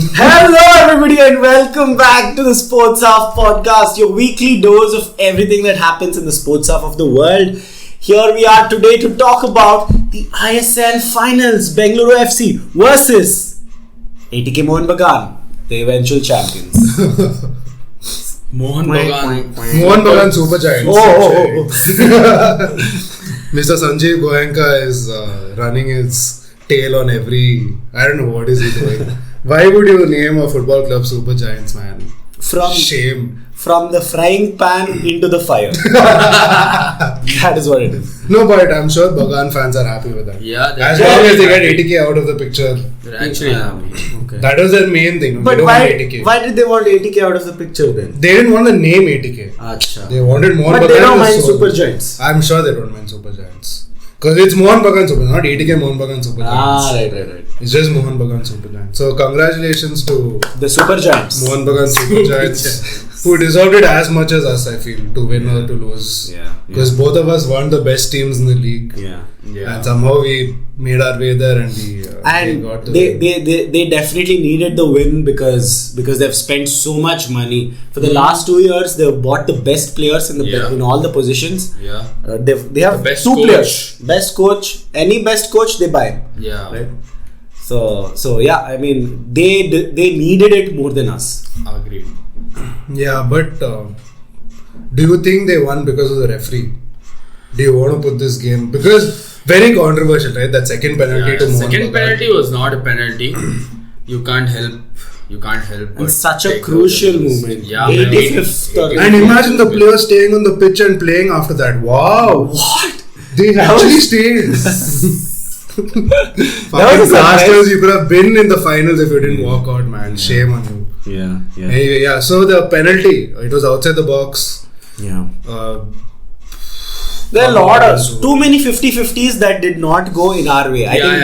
Hello everybody and welcome back to the Sports Half podcast, your weekly dose of everything that happens in the sports half of the world. Here we are today to talk about the ISL Finals, Bengaluru FC versus ATK Mohun Bagan, the eventual champions. Mohun Bagan. Mohun Bagan Super Giants. Mr. Sanjeev Goenka is running his tail on every... I don't know what is he doing. Why would you name a football club Super Giants, man? Shame. From the frying pan into the fire. That is what it is. No, but I'm sure Bagan fans are happy with that. Yeah, as long as they get ATK out of the picture. They're actually happy. Okay. That was their main thing. But why did they want ATK out of the picture then? They didn't want the name ATK. Achha. They wanted Mohun Bagan. But they don't mind Super Giants. I'm sure they don't mind Super Giants. Because it's Mohun Bagan Super Giants, not ATK Mohun Bagan Super Giants. Right. It's just Mohun Bagan Super Giants. So congratulations to the Super Giants. Mohun Bagan Super Giants, who deserved it as much as us, I feel, to win or to lose. Because both of us weren't the best teams in the league. And somehow we made our way there and we got to they definitely needed the win because they've spent so much money. For the last 2 years, they've bought the best players in all the positions. They have best two coach. players. Best coach. Any best coach, they buy. Right? So yeah, I mean, they needed it more than us. Agreed. Yeah, but do you think they won because of the referee? Do you want to put this game? Because very controversial, right? That second penalty to Mohun Bagan. Second penalty was not a penalty. You can't help. It's such a crucial moment. 85th. And imagine the players staying on the pitch and playing after that. Wow. What? They actually stayed. Bastards, you could have been in the finals if you didn't walk out, man. Shame on you. Anyway, so the penalty, it was outside the box. There are a lot of too many 50-50s that did not go in our way. I think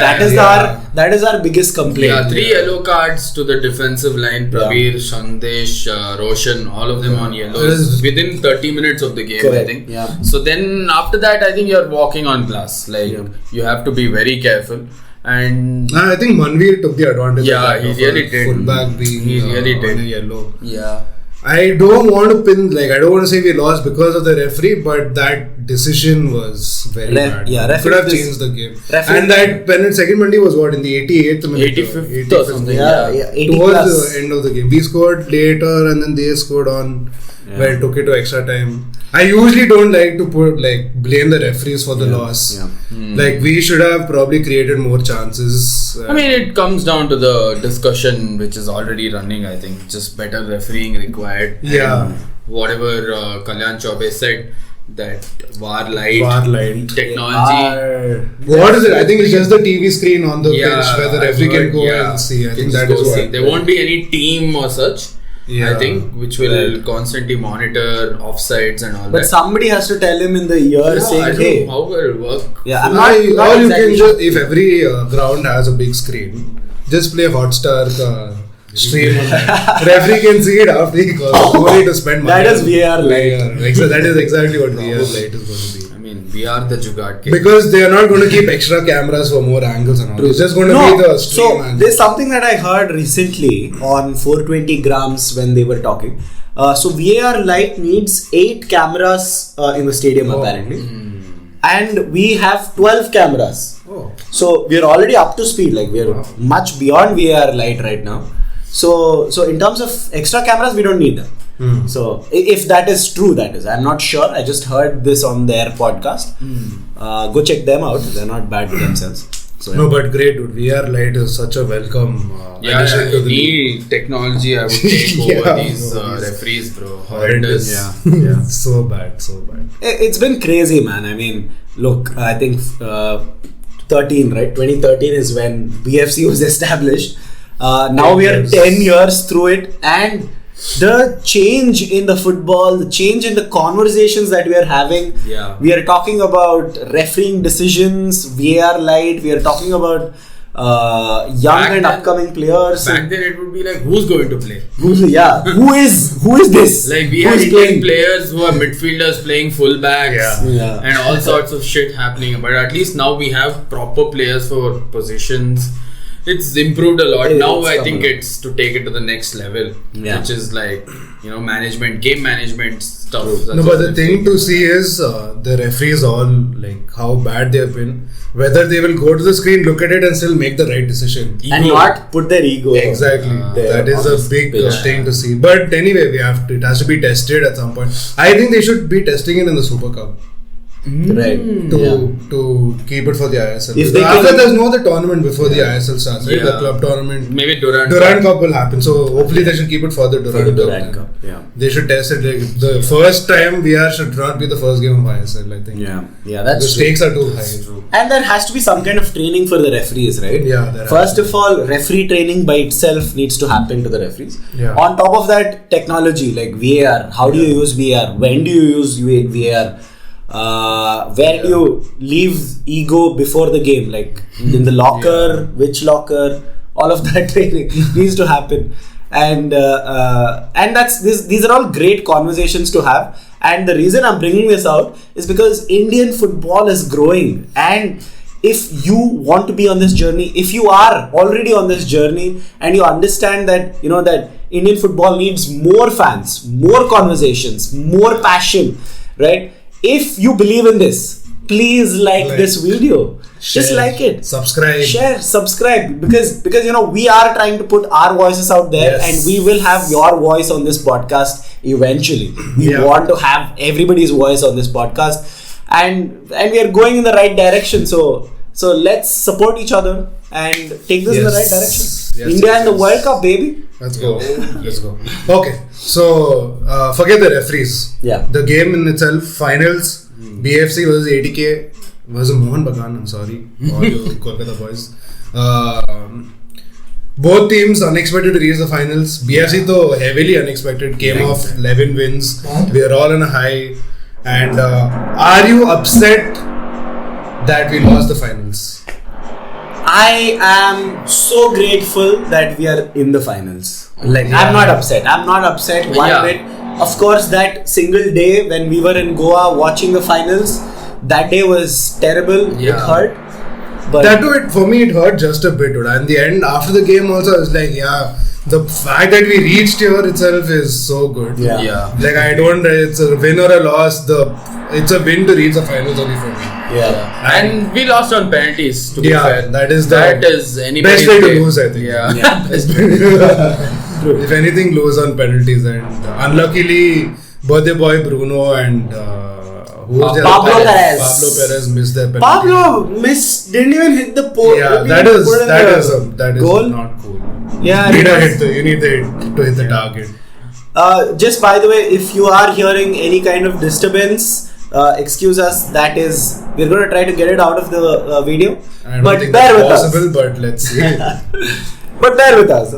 that is our biggest complaint. 3 yellow cards to the defensive line. Prabir, Sandesh, Roshan, all of them on yellows within 30 minutes of the game. Correct. I think. So then after that, I think you're walking on glass. You have to be very careful. And I think Manveer took the advantage. He really did. Fullback being on a yellow. I don't want to say we lost because of the referee, but that decision was very bad. Could have changed the game. And that second penalty was what, in the 88th minute? 85th or something. 80 towards plus. the end of the game. We scored later and then they scored on where it took it to extra time. I usually don't like to blame the referees for the loss. We should have probably created more chances. I mean, it comes down to the discussion which is already running. I think just better refereeing required. And whatever Kalyan Chaubey said, that VAR light technology. What is it? I think it's just the TV screen on the pitch where the referee can go and see. I think that is what. There won't be any team or such. I think, which will constantly monitor offsides and all that. But somebody has to tell him in the ear saying, "Hey, how will it work?" I'm not exactly sure. If every ground has a big screen, just play Hotstar stream on that. Referee can see it after he calls. No need to spend money. That is VAR light. That is exactly what VAR light is going to be. We are the Jugaad case. Because they are not going to keep extra cameras for more angles and all. True. It's just going to be the stream angle. There's something that I heard recently on 420 grams when they were talking. So VAR light needs 8 cameras in the stadium apparently. And we have 12 cameras. So we're already up to speed. We're much beyond VAR light right now. So in terms of extra cameras, we don't need them. So if that is true, that is. I'm not sure. I just heard this on their podcast. Go check them out. They're not bad themselves. So, no, but great, dude. VR light is such a welcome addition to the league. Technology, I would take over these referees, bro. Horrendous. So bad. It's been crazy, man. I mean, look, I think 2013 is when BFC was established. Now we are 10 years through it, and the change in the football, the change in the conversations that we are having. We are talking about refereeing decisions, VAR light. We are talking about young upcoming players. Back then it would be like, who's going to play? Who is this? Like we have Indian players who are midfielders playing fullbacks and all sorts of shit happening. But at least now we have proper players for positions. it's improved a lot. Now I think up. it's to take it to the next level, which is like, management, game management stuff. No, but the thing to see is the referees all, like, how bad they have been. Whether they will go to the screen, look at it and still make the right decision. And not put their ego. Exactly. That is a big thing to see. But anyway, it has to be tested at some point. I think they should be testing it in the Super Cup. Right. To keep it for the ISL. If there's no other tournament before the ISL starts, right? The club tournament. Maybe Durand Cup will happen. So hopefully they should keep it for the Durand Cup. Yeah. They should test it. The first time VR should not be the first game of ISL, I think. Yeah, that's the stakes are too high. And there has to be some kind of training for the referees, right? Yeah. First of all, referee training by itself needs to happen to the referees. Yeah. On top of that, technology like VAR. How do you use VAR? When do you use VAR? Where do you leave ego before the game? Like in the locker, which locker? All of that training needs to happen. And these are all great conversations to have. And the reason I'm bringing this out is because Indian football is growing. And if you want to be on this journey, if you are already on this journey and you understand that, that Indian football needs more fans, more conversations, more passion, right? If you believe in this, please like this video. Share, just like it. Subscribe. Because we are trying to put our voices out there, and we will have your voice on this podcast eventually. We want to have everybody's voice on this podcast, and we are going in the right direction. So let's support each other and take this in the right direction. India and the World Cup, baby. Let's go. Okay, so forget the referees. The game in itself, finals, BFC versus ATK versus Mohun Bagan. I'm sorry, all you Kolkata boys. Both teams unexpected to reach the finals. BFC though heavily unexpected, came off 11 wins. We are all on a high. And are you upset that we lost the finals? I am so grateful that we are in the finals. I'm not upset. One bit. Of course, that single day when we were in Goa watching the finals, that day was terrible. It hurt. But that too, for me, it hurt just a bit. In the end, after the game also, I was like, the fact that we reached here itself is so good. Like, it's a win or a loss. It's a win to reach the finals only for me. And we lost on penalties, to be fair. That is anybody's best way to lose, I think. Best way to if anything, lose on penalties. And unluckily, birthday boy Bruno and Pablo Perez missed their penalty. Pablo didn't even hit the pole. That is goal. Not cool. You need to hit the target. Just by the way, if you are hearing any kind of disturbance, excuse us. That is, we're going to try to get it out of the video. I don't think that's possible, but let's see. But bear with us.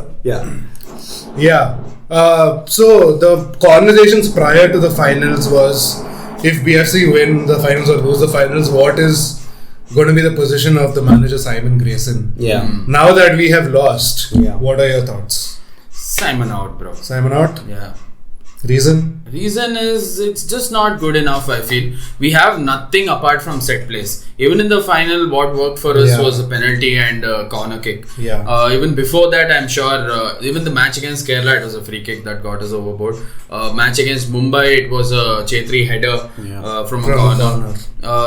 So the conversations prior to the finals was, if BFC win the finals or lose the finals, what is going to be the position of the manager Simon Grayson? Now that we have lost, what are your thoughts? Simon out, bro. Simon out? Yeah. Reason is it's just not good enough, I feel. We have nothing apart from set plays. Even in the final, what worked for us was a penalty and a corner kick. Even before that, I'm sure, even the match against Kerala, it was a free kick that got us overboard. Match against Mumbai, it was a Chhetri header from a corner.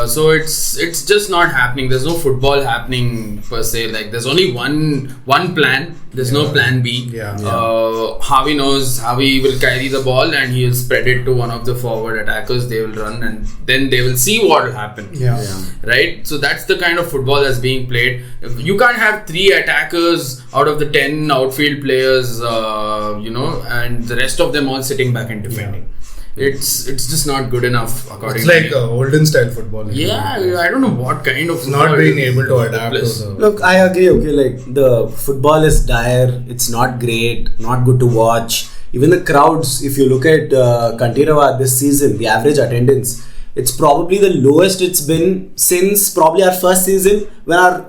So it's just not happening. There's no football happening per se. Like, there's only one plan. There's no plan B. Javi knows Javi will carry the ball and he will spread it to one of the forward attackers. They will run and then they will see what will happen. Right? So that's the kind of football that's being played. You can't have 3 attackers out of the 10 outfield players, and the rest of them all sitting back and defending. It's just not good enough, according to me. It's like olden style football. I don't know what kind of not being able to adapt to Look, I agree. Okay, like the football is dire. It's not great. Not good to watch. Even the crowds. If you look at Kantirava this season, the average attendance, it's probably the lowest it's been since probably our first season when our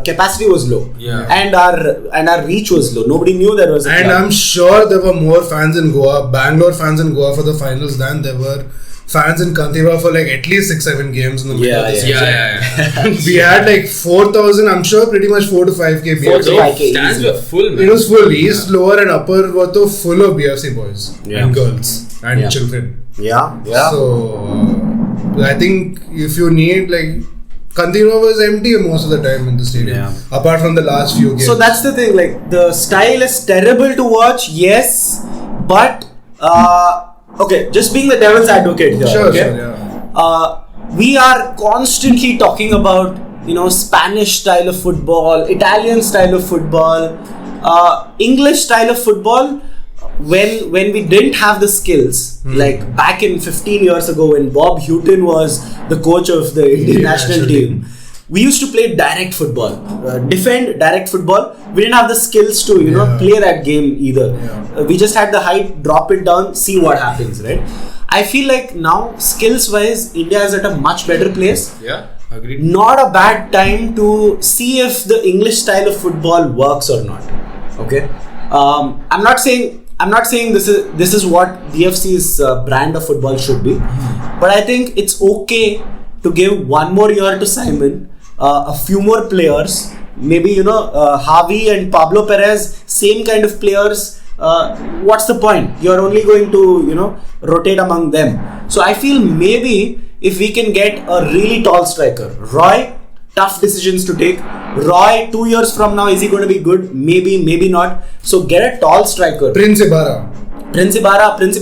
capacity was low and our reach was low. Nobody knew there was a club. I'm sure there were more fans in Goa, Bangalore fans in Goa for the finals than there were fans in Kantiwa for like at least 6-7 games in the middle of the season. Yeah. We had like 4,000, I'm sure pretty much 4 to 5k 4 to BFC. 5K Stands easy. were full, man. It was full. East, lower and upper were so full of BFC boys and girls and Yeah. children. Yeah. So I think if you need like Kantiwa was empty most of the time in the stadium, apart from the last few games. So that's the thing. Like the style is terrible to watch. Yes, but okay. Just being the devil's advocate here. Sure, okay? sure, yeah. We are constantly talking about Spanish style of football, Italian style of football, English style of football. When we didn't have the skills, like back in 15 years ago when Bob Houghton was the coach of the Indian national team, we used to play direct football, defend direct football. We didn't have the skills to play that game either. We just had the height, drop it down, see what happens, right? I feel like now skills wise India is at a much better place. Yeah, agreed. Not a bad time to see if the English style of football works or not. Okay, I'm not saying this is what BFC's brand of football should be, but I think it's okay to give one more year to Simon, a few more players, maybe Javi and Pablo Perez, same kind of players. What's the point? You're only going to rotate among them. So I feel maybe if we can get a really tall striker, Roy, tough decisions to take. Roy, 2 years from now, is he going to be good? Maybe not. So get a tall striker. Prince Ibarra is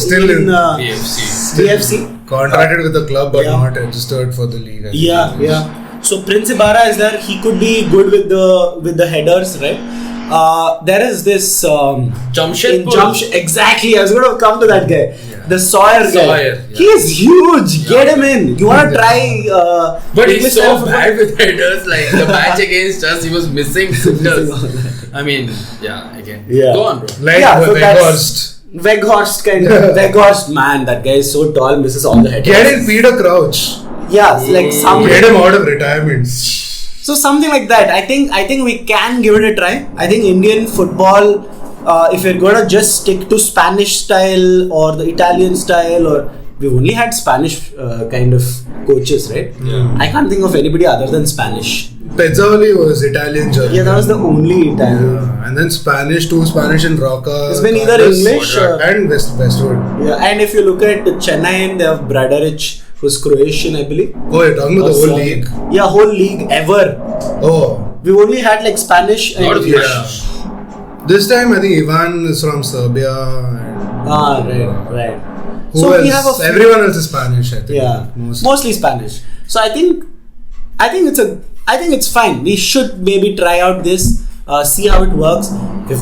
still in BFC. Contracted with the club but not registered for the league. Yeah. So Prince Ibarra is there. He could be good with the headers, right? There is this Jamshedpur. Exactly. I was going to come to that guy. The Sawyer guy. Yeah. He is huge. Get him in. You want to try? But he's so bad with headers. Like the match against us, he was missing sitters. I mean, again. Go on, bro. Like Weghorst kind of. Weghorst, man, that guy is so tall, misses all the headers. Get in Peter Crouch. Yeah, like some. Get him out of retirement. So something like that. I think we can give it a try. I think Indian football, if we're gonna just stick to Spanish style or the Italian style, or we've only had Spanish kind of coaches, right? Yeah. I can't think of anybody other than Spanish. Pezzoli was Italian German. Yeah, that was the only Italian. And then Spanish and Roca. It's been either English and Westwood. Yeah, and if you look at Chennai, they have Bradaric, who's Croatian, I believe. Oh, you're talking about the whole league? Yeah, whole league ever. Oh. We've only had like Spanish and English. This time I think Ivan is from Serbia. Right. So we have everyone else is Spanish, I think. Yeah, mostly Spanish. So I think it's fine. We should maybe try out this, see how it works. We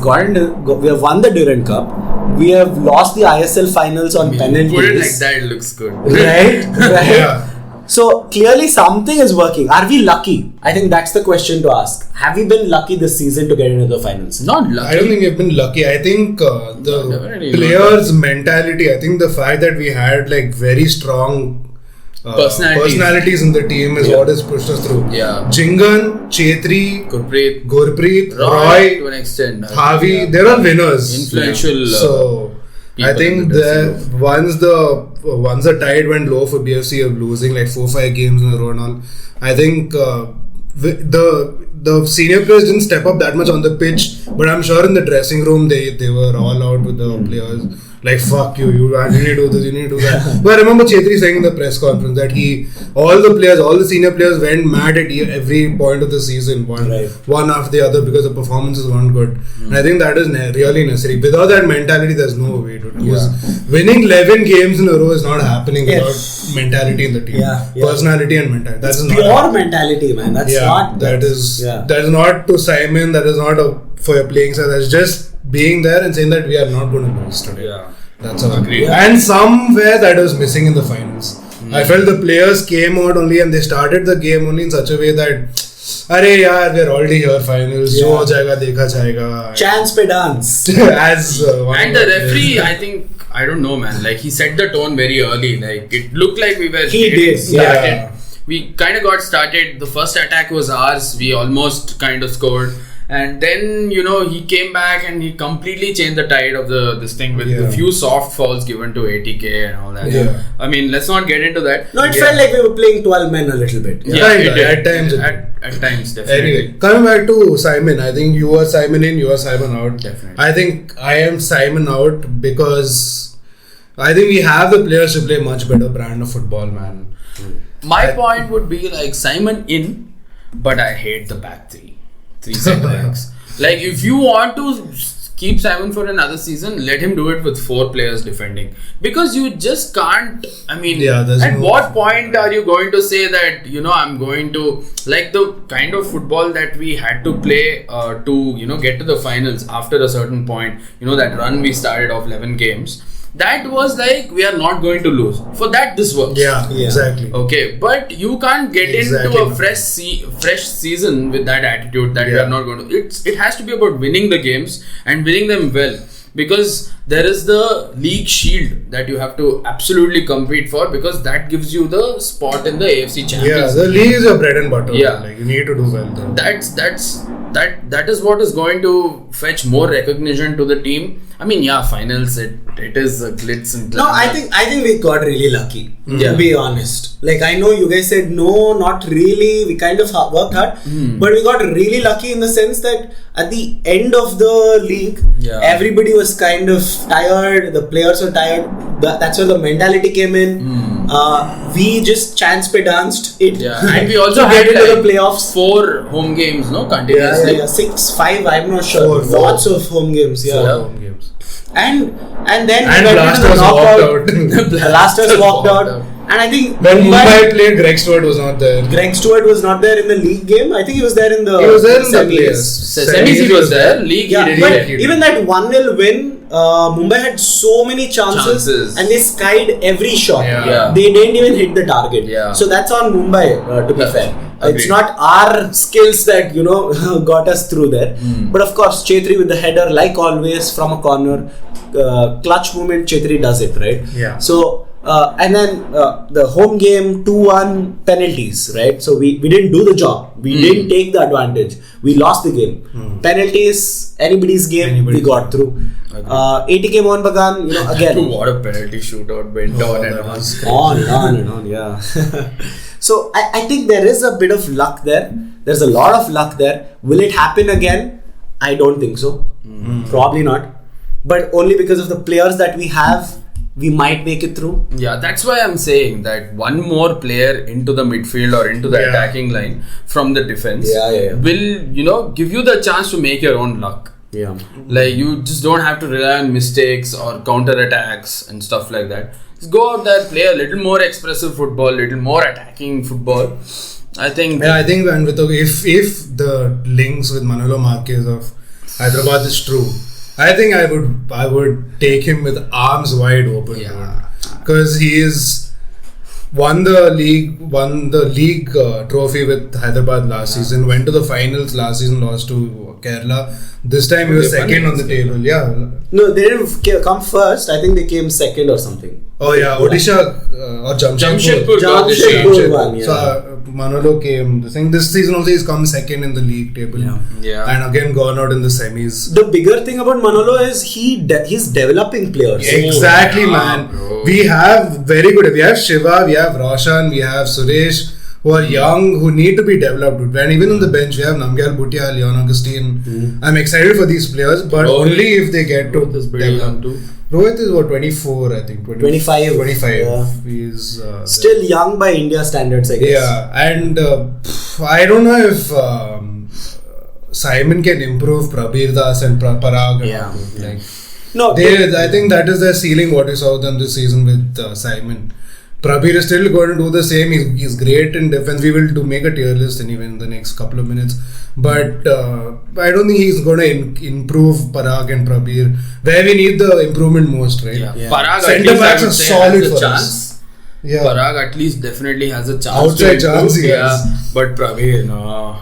have won the Durand Cup. We have lost the ISL Finals on penalties. Put it like that, it looks good. Right? Yeah. So clearly something is working. Are we lucky? I think that's the question to ask. Have we been lucky this season to get into the finals? Not lucky. I don't think we've been lucky. I think the players' mentality, I think the fact that we had like very strong personalities in the team is what has pushed us through. Yeah. Jhingan, Chhetri, Gurpreet, Roy, to an extent. Javi, they're all winners. Influential. So I think that once the tide went low for BFC of losing like 4-5 games in a row and all, I think the senior players didn't step up that much on the pitch, but I'm sure in the dressing room they were all out with the players. Like, fuck you need to do this, you need to do that. But I remember Chhetri saying in the press conference that all the senior players went mad at every point of the season, one after the other, because the performances weren't good. And I think that is really necessary. Without that mentality, there's no way to do it. Winning 11 games in a row is not happening without mentality in the team. Personality and mentality. That's pure mentality, man. That is not to Simon, that is not for your playing style. That's just being there and saying that we are not going to lose today. Yeah. That's all. And somewhere that was missing in the finals. I felt the players came out only and they started the game only in such a way that we're already here finals. Jo ho jayega, dekha jayega. Chance pe dance. And the referee, I think, I don't know, man. Like he set the tone very early. Like it looked like we were. He did. Started. We kind of got started. The first attack was ours. We almost kind of scored. And then, he came back and he completely changed the tide of this thing with a few soft falls given to ATK and all that. Yeah. I mean, let's not get into that. No, it felt like we were playing 12 men a little bit. At times. At times, definitely. Anyway, coming back to Simon, I think you are Simon in, you are Simon out. Definitely. I think I am Simon out because I think we have the players to play much better brand of football, man. My point would be like Simon in, but I hate the back three center backs. Like, if you want to keep Simon for another season, let him do it with 4 players defending, because you just can't. I mean, at what point are you going to say that I'm going to, like, the kind of football that we had to play to get to the finals after a certain point, that run we started off 11 games, that was like, we are not going to lose. For that, this works. Yeah, exactly. Okay, but you can't get into a fresh season with that attitude that we are not going to. It has to be about winning the games and winning them well, because there is the league shield that you have to absolutely compete for, because that gives you the spot in the AFC Champions. Yeah, the league is your bread and butter. Yeah, like, you need to do well there. That is what is going to fetch more recognition to the team. I mean, finals, it is a glitz and glamour. No, I think we got really lucky, to be honest. Like, I know you guys said no, not really. We kind of worked hard, but we got really lucky in the sense that at the end of the league, everybody was kind of tired. The players were tired. That's where the mentality came in. We just chance pe danced it. And we also had into the playoffs. 4 home games, continuously. 6, 5. I'm not sure. Lots of home games. Home games. And then Blasters walked out. The Blasters walked out. And I think when Mumbai played, Greg Stewart was not there. Greg Stewart was not there in the league game. I think he was there in the semis. He was there. League, but even that 1-0 win, Mumbai had so many chances and they skied every shot. They didn't even hit the target. So that's on Mumbai, to be fair. Agreed. It's not our skills that got us through there. But of course, Chhetri with the header, like always, from a corner, clutch moment, Chhetri does it, right? Yeah. So and then the home game 2-1 penalties, right? So we didn't do the job. We didn't take the advantage. We lost the game. Penalties, anybody's game, we got through. ATK Mohun Bagan, again. What a penalty shootout went on and on. Yeah. So I think there is a bit of luck there. There's a lot of luck there. Will it happen again? I don't think so. Probably not. But only because of the players that we have, we might make it through. Yeah, that's why I'm saying that one more player into the midfield or into the attacking line from the defense will, give you the chance to make your own luck. Yeah. Like, you just don't have to rely on mistakes or counter attacks and stuff like that. Just go out there, play a little more expressive football, little more attacking football. I think. Yeah, I think if the links with Manolo Marquez of Hyderabad is true, I think I would take him with arms wide open. Because he is won the league trophy with Hyderabad last season, went to the finals last season, lost to Kerala. This time he was second on the table. No, they didn't come first. I think they came second or something. Oh yeah, Odisha or Jamshedpur won. So Manolo came. This season also he's come second in the league table. And again gone out in the semis. The bigger thing about Manolo is he's developing players. Exactly, man. Bro. We have very good. We have Shiva, we have Roshan, we have Suresh, who are young, who need to be developed. And even on the bench, we have Namgyal Bhutia, Leon Augustine. I'm excited for these players, but only if they get to develop. Rohit is 24, I think. 25. Yeah. He's still young by India standards, I guess. Yeah, and I don't know if Simon can improve Prabir Das and Parag. I think that is their ceiling, what we saw them this season with Simon. Prabir is still going to do the same. He's great in defense. We will make a tier list anyway in the next couple of minutes. But I don't think he's going to improve Parag and Prabir, where we need the improvement most, right? Parag centre backs are solid for us. Parag at least definitely has a chance. Outside chance, yes. But Prabir, no.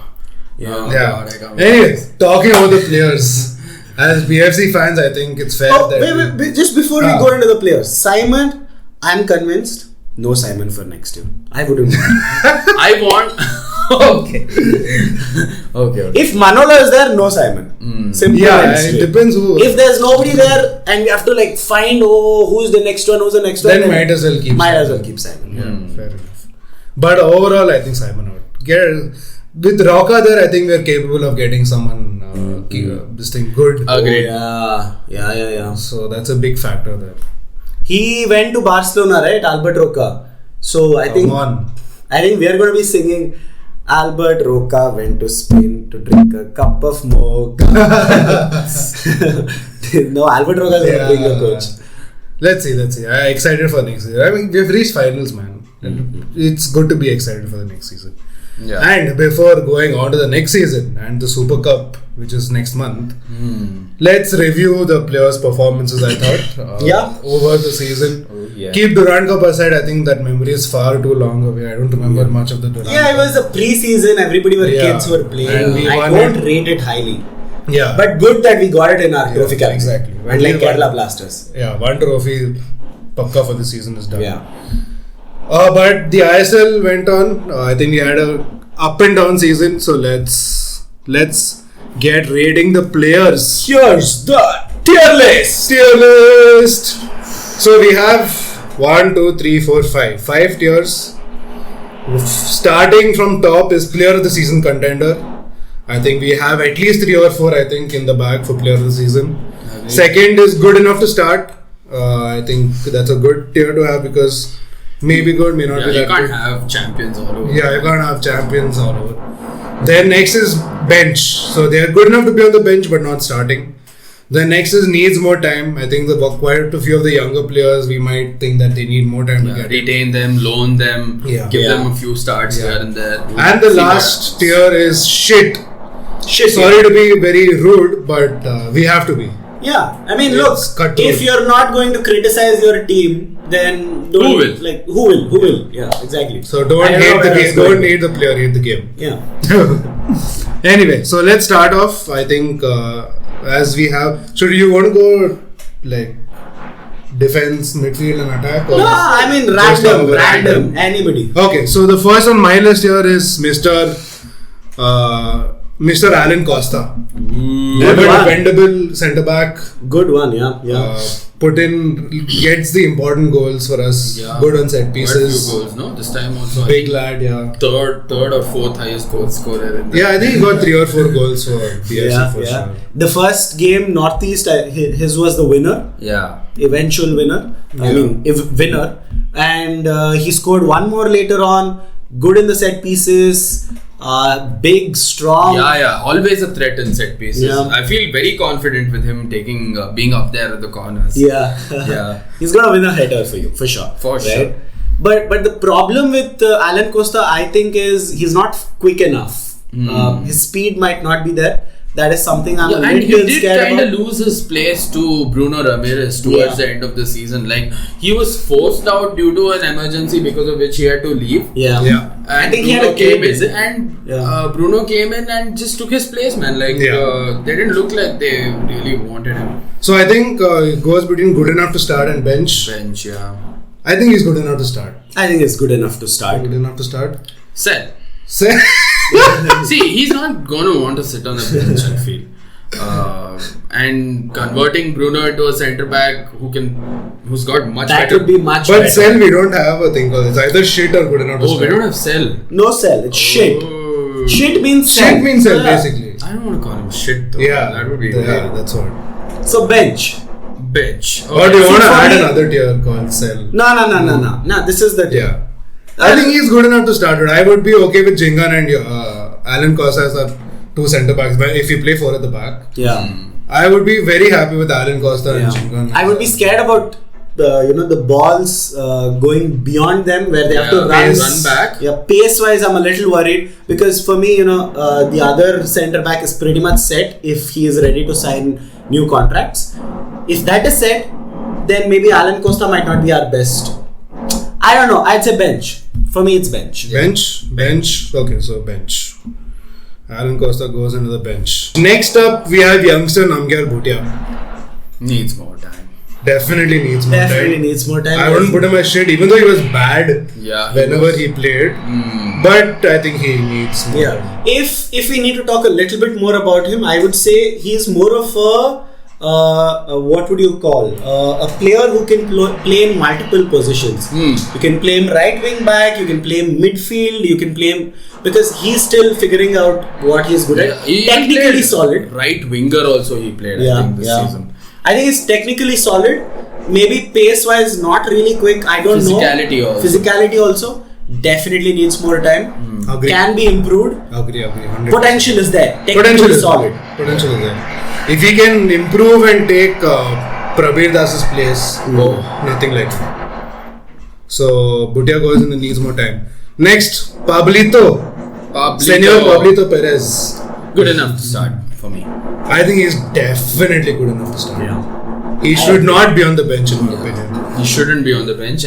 Anyway, talking about the players. As BFC fans, I think it's fair that... Wait, just before we go into the players. Simon, I'm convinced... No Simon for next year. I wouldn't. I want Okay. Okay. If Manolo is there, no Simon. Simple. Yeah, and straight. it depends who. If there's nobody there and we have to like find who's the next one, then might as well keep Simon. Yeah, fair enough. But overall, I think Simon out. With Roca there, I think we're capable of getting someone this thing good. Agreed. Yeah. So that's a big factor there. He went to Barcelona, right? Albert Roca. So I think we are going to be singing Albert Roca went to Spain to drink a cup of mocha. No, Albert Roca is going to bring the coach. Let's see. I'm excited for next season. I mean, we've reached finals, man. It's good to be excited for the next season. Yeah. And before going on to the next season and the Super Cup, which is next month, let's review the players' performances, I thought, over the season. Keep Durant Cup aside, I think that memory is far too long away. I don't remember much of the Durant Cup. It was a pre-season, kids were playing. I don't rate it highly. Yeah. But good that we got it in our trophy category. Exactly. And like Kerala Blasters. Yeah, one trophy pakka for the season is done. Yeah. But the ISL went on. I think we had a up and down season. So let's get rating the players. Here's the tier list. So we have 1, 2, 3, 4, 5. 5 tiers. Starting from top is player of the season contender. I think we have at least 3 or 4 in the bag for player of the season. Second is good enough to start. I think that's a good tier to have because maybe good, may not be that good. You can't have champions all over. Yeah, you can't have champions all over. Then next is bench. So they are good enough to be on the bench but not starting. Then next is needs more time. I think quite a few of the younger players, we might think that they need more time to get retain them, loan them, give them a few starts here and there. And the last tier is shit. Sorry to be very rude, but we have to be. Yeah, I mean, look, if you're not going to criticize your team, then who will? Who will? Yeah, exactly. So don't hate the game. Don't hate the player, hate the game. Yeah. Anyway, so let's start off. I think as we have. So do you want to go like defense, midfield, and attack? Or random, anybody. Okay, so the first on my list here is Mr. Alan Costa. Dependable centre back. Good one, yeah. Gets the important goals for us. Yeah. Good on set pieces. Quite a few goals, no? This time also. Big lad, yeah. Third or fourth highest goal scorer. Yeah, I think he got 3 or 4 goals for PSC for sure. The first game, Northeast, his was the winner. Yeah. Eventual winner. Winner. And he scored one more later on. Good in the set pieces. Big, strong. Yeah. Always a threat in set pieces. Yeah. I feel very confident with him being up there at the corners. Yeah. He's gonna win a header for you, for sure. For sure. But the problem with Alan Costa, I think, is he's not quick enough. His speed might not be there. That is something I'm a little scared about. And he did kind of lose his place to Bruno Ramires towards the end of the season. Like, he was forced out due to an emergency because of which he had to leave. Yeah. And I think Bruno came in and Bruno came in and just took his place, man. Like, they didn't look like they really wanted him. So I think it goes between good enough to start and bench. Bench, yeah. I think he's good enough to start. I think it's good enough to start. Good enough to start. Sell. See, he's not going to want to sit on the bench, I feel. And converting Bruno into a centre back who's got much better. That would be much better. But Cell, we don't have a thing called it. It's either shit or good enough to start. We don't have Cell. No Cell, it's shit. Shit means Cell. Shit means Cell, basically. I don't want to call him shit though. Yeah, that would be that's what. So bench. Okay. Or do you want to add another tier called Cell? No, this is the tier. Yeah. I think he's good enough to start it. I would be okay with Jhingan and Alan Costa as our 2 centre backs, but if you play 4 at the back. Yeah. I would be very happy with Alan Costa and Jhingan. I would be scared about the balls going beyond them where they have to run back. Yeah, pace wise I'm a little worried because for me, the other centre back is pretty much set if he is ready to sign new contracts. If that is set, then maybe Alan Costa might not be our best. I don't know. I'd say bench. For me, it's bench. Bench. Okay, so bench. Alan Costa goes into the bench. Next up, we have youngster Namgyal Bhutia. Needs more time. Definitely needs more time. I wouldn't put him as shit, even though he was bad Yeah, whenever he played. But I think he needs more. Yeah. If we need to talk a little bit more about him, I would say he's more of a what would you call a player who can play in multiple positions. You can play him right wing back, you can play him midfield, you can play him because he's still figuring out what he's good at. He Technically solid. Right winger also he played. I think this season. I think he's technically solid. Maybe pace wise not really quick. I don't know. Physicality also. Definitely needs more time. Agree. Can be improved. Agree. 100%. Potential is there. Potential is solid. Potential is there. If he can improve and take Prabir Das's place, nothing like that. So Bhutia goes in and needs more time. Next, Pablito. Senor Pablito Perez. Good enough to start for me. I think he's definitely good enough to start. Yeah. He should not be on the bench in my opinion. He shouldn't be on the bench.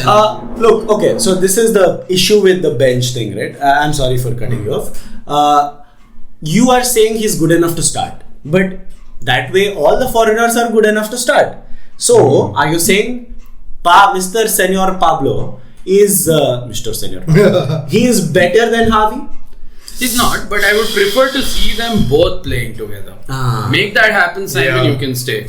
Look, okay, so this is the issue with the bench thing, right? I'm sorry for cutting you off. You are saying he's good enough to start, but that way all the foreigners are good enough to start. So, are you saying Mr. Senor Pablo is Mr. Senor Pablo, he is better than Javi? He's not, but I would prefer to see them both playing together. Make that happen, Simon, you can stay.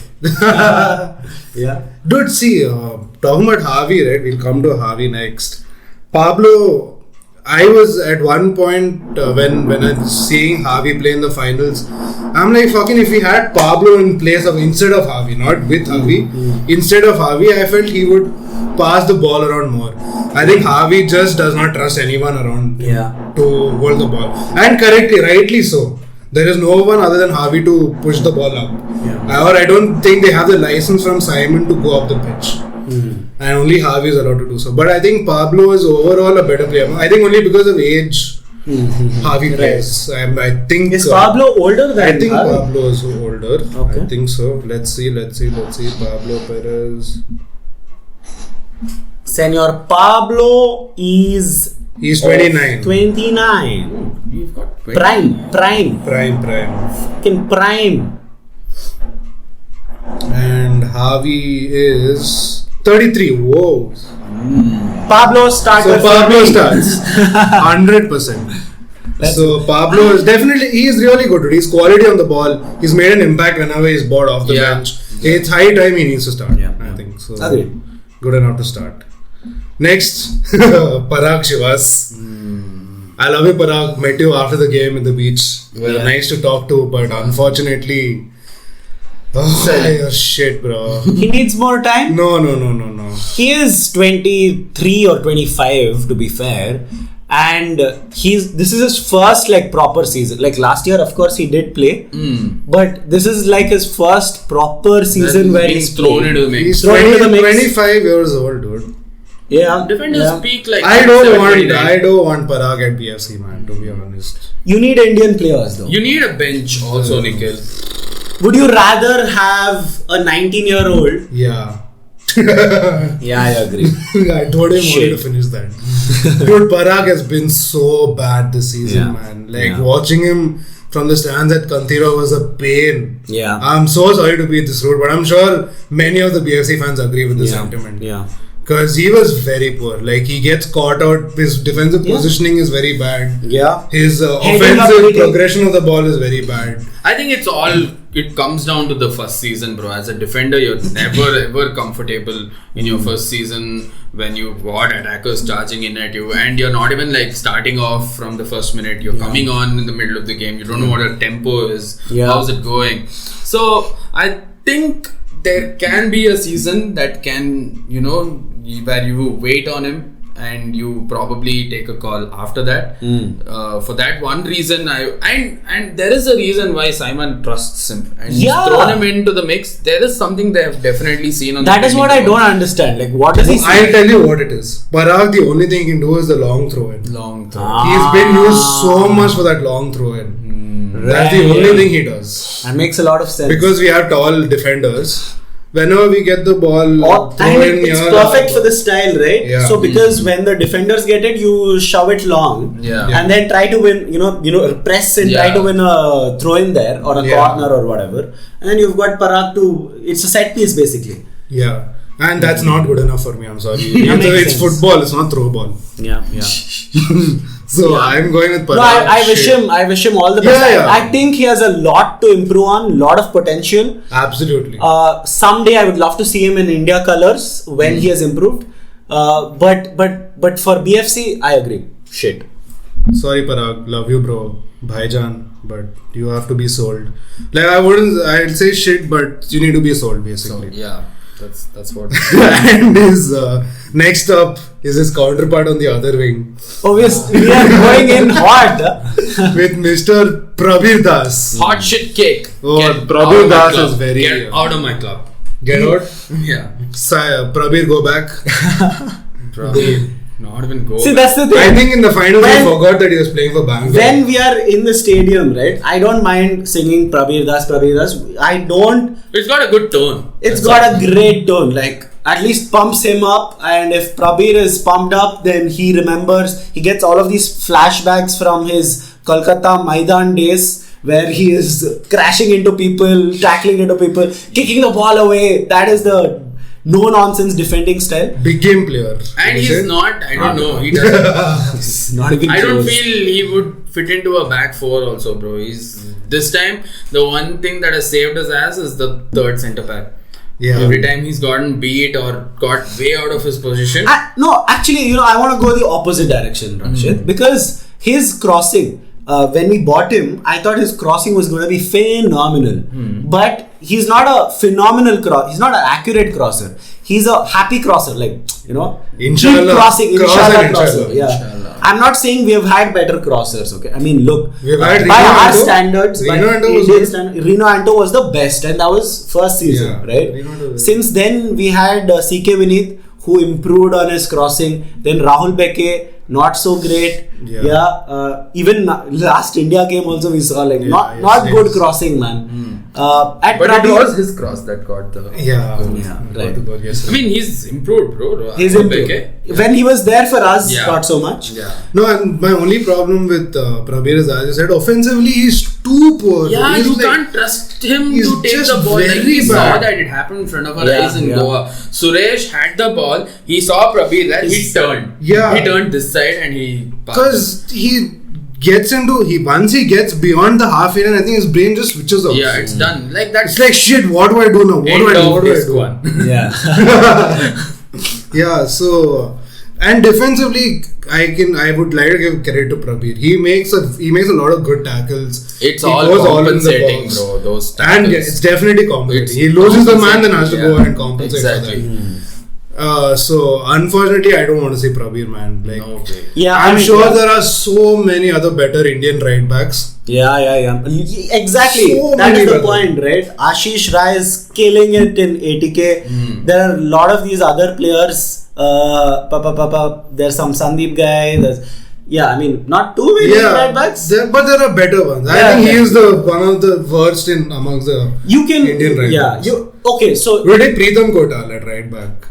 Yeah. Dude, see, talking about Javi, right? We'll come to Javi next. Pablo, I was at one point when I was seeing Javi play in the finals, I'm like, fucking, if we had Pablo in place of instead of Javi, not with Javi, instead of Javi, I felt he would pass the ball around more. I think Javi just does not trust anyone around to hold the ball. And correctly, rightly so. There is no one other than Javi to push the ball up. Or I don't think they have the license from Simon to go up the pitch. And only Javi is allowed to do so. But I think Pablo is overall a better player. I think only because of age, Javi plays. I think is Pablo older than I think Javi? Pablo is older. Okay. I think so. Let's see. Pablo Perez. Senor Pablo is... He's 29. 29. We've got 20. Prime. Fucking prime. And Javi is 33. Whoa. Pablo starts. So Pablo starts. 100%. So Pablo is definitely, he is really good. He's quality on the ball. He's made an impact whenever he's brought off the bench. It's high time he needs to start. I think so. Agreed. Good enough to start. Next, Parag Shrivas. I love you, Parag. Met you after the game in the beach. You were nice to talk to, but unfortunately, you're shit, bro. He needs more time? No. He is 23 or 25 to be fair. And this is his first proper season. Last year, of course, he did play. But this is his first proper season where he's thrown into the mix. He's 25 years old, dude. Yeah. Defenders speak I don't want Parag at BFC, man, to be honest. You need Indian players though. You need a bench also, Nikhil. Would you rather have a 19-year-old? Yeah. Yeah, I agree. I told him only to finish that. Dude, Parag has been so bad this season, man. Watching him from the stands at Kantira was a pain. Yeah. I'm so sorry to be this rude, but I'm sure many of the BFC fans agree with this sentiment. Yeah. Because he was very poor. He gets caught out. His defensive positioning is very bad. Yeah. His offensive progression of the ball is very bad. I think it comes down to the first season, bro. As a defender, you're never ever comfortable in your first season when you've got attackers charging in at you and you're not even starting off from the first minute. You're coming on in the middle of the game. You don't know what a tempo is. How's it going? So I think there can be a season that can, where you wait on him and you probably take a call after that. For that one reason, and there is a reason why Simon trusts him and he's thrown him into the mix. There is something they have definitely seen on that is what I don't understand. What does he say? I'll tell you what it is. Parag, the only thing he can do is the long throw in. He's been used so much for that long throw in. That's the only thing he does. That makes a lot of sense. Because we have tall defenders. Whenever we get the ball it's perfect for the style, right? Yeah. So because when the defenders get it, you shove it long and then try to win, press and try to win a throw in there or a corner or whatever. And then you've got Parag it's a set piece basically. Yeah. And that's not good enough for me, I'm sorry. It's football, it's not throw ball. Yeah. So I'm going with Parag. No, I wish him all the best. Yeah. I think he has a lot to improve on, lot of potential. Absolutely. Someday I would love to see him in India colours when he has improved. But for BFC, I agree. Shit. Sorry, Parag. Love you, bro. Bhaijan. But you have to be sold. Like I'd say shit, but you need to be sold basically. So, yeah. That's what. And his next up is his counterpart on the other wing. Obviously, we are going in hot with Mr. Prabir Das. Hot shit cake. Oh, Get Prabir out Das of my is club. very. Get out of my club. Get out? Yeah. Prabir, go back. Prabir. Not even go. See, back. that's the thing. I think in the finals he forgot that he was playing for Bangalore. When we are in the stadium, right? I don't mind singing Prabir Das. I don't. It's got a good tone. It's got a great tone. Like, at least pumps him up. And if Prabir is pumped up, then he remembers. He gets all of these flashbacks from his Kolkata Maidan days, where he is crashing into people, tackling into people, kicking the ball away. That is the no-nonsense defending style. Big game player. And he's not, I don't know, he doesn't. Not even I don't close. feel he would fit into a back four also, bro. This time, the one thing that has saved his ass is the third centre back. Yeah. Every time he's gotten beat or got way out of his position. No, actually, I want to go the opposite direction, Rakshit, because his crossing, when we bought him, I thought his crossing was going to be phenomenal. But he's not a phenomenal he's not an accurate crosser. He's a happy crosser, Inshallah. Keep crossing, inshallah crosser. Inshallah. Yeah. Inshallah. I'm not saying we have had better crossers, okay? I mean, look, We've had by Reno our Anto. standards, by Reno Anto was Indian good. standards, Reno Anto was the best, and that was first season, Yeah, right? Reno Anto was Since then, we had CK Vineet, who improved on his crossing. Then Rahul Beke, not so great. Even last India game also we saw not good crossing, man. At But Prabir, it was his cross that got the... right. Yes. I mean, he's improved, bro. He's Rahul improved. Beke. When he was there for us, Yeah. not so much. Yeah. No, and my only problem with Prabir is, as I said, offensively he's too poor. Yeah, He's you can't trust him he's to take just the ball. Like very we saw bad. that it happened in front of our Yeah, eyes in yeah. Goa. Suresh had the ball. He saw Prabir there. He turned. Yeah. He turned this side and he passed. Because he gets once he gets beyond the half area, I think his brain just switches off. Yeah, it's done. Like that's It's like, shit, what do I do now? What do I do? What do I do? One. Yeah. Yeah, so and defensively, I would like to give credit to Prabir. He makes a lot of good tackles. It's He all goes in the compensating, box. bro. Those And tackles. it's definitely compensating. It's He loses the man, then has to compensating, go and compensate exactly. for that. So unfortunately, I don't want to say Prabir, man. Like, No way. Yeah, I'm sure there are so many other better Indian right backs. Yeah. Exactly. So That many is the better. point, right? Ashish Rai is killing it in ATK. There are a lot of these other players. There's some Sandeep guy. I mean, not too many right backs. But there are better ones. I think he is one of the worst amongst the Indian right backs. Okay, so We take Preetham Kotal at right back.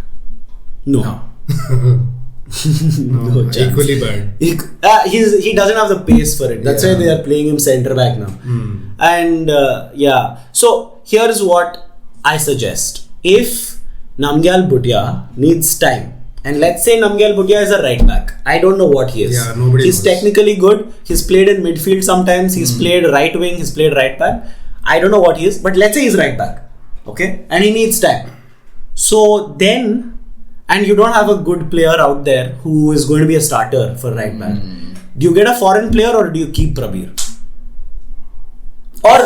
no. No, chance. equally bad. He doesn't have the pace for it. That's why they are playing him centre back now. And so here's what I suggest. If Namgyal Bhutia needs time, and let's say Namgyal Bhutia is a right back, I don't know what he is. Yeah, nobody He's knows. technically good. He's played in midfield sometimes. He's played right wing. He's played right back. I don't know what he is, but let's say he's right back. Okay, and he needs time. So then. And you don't have a good player out there who is going to be a starter for right back. Do you get a foreign player or do you keep Prabir? Or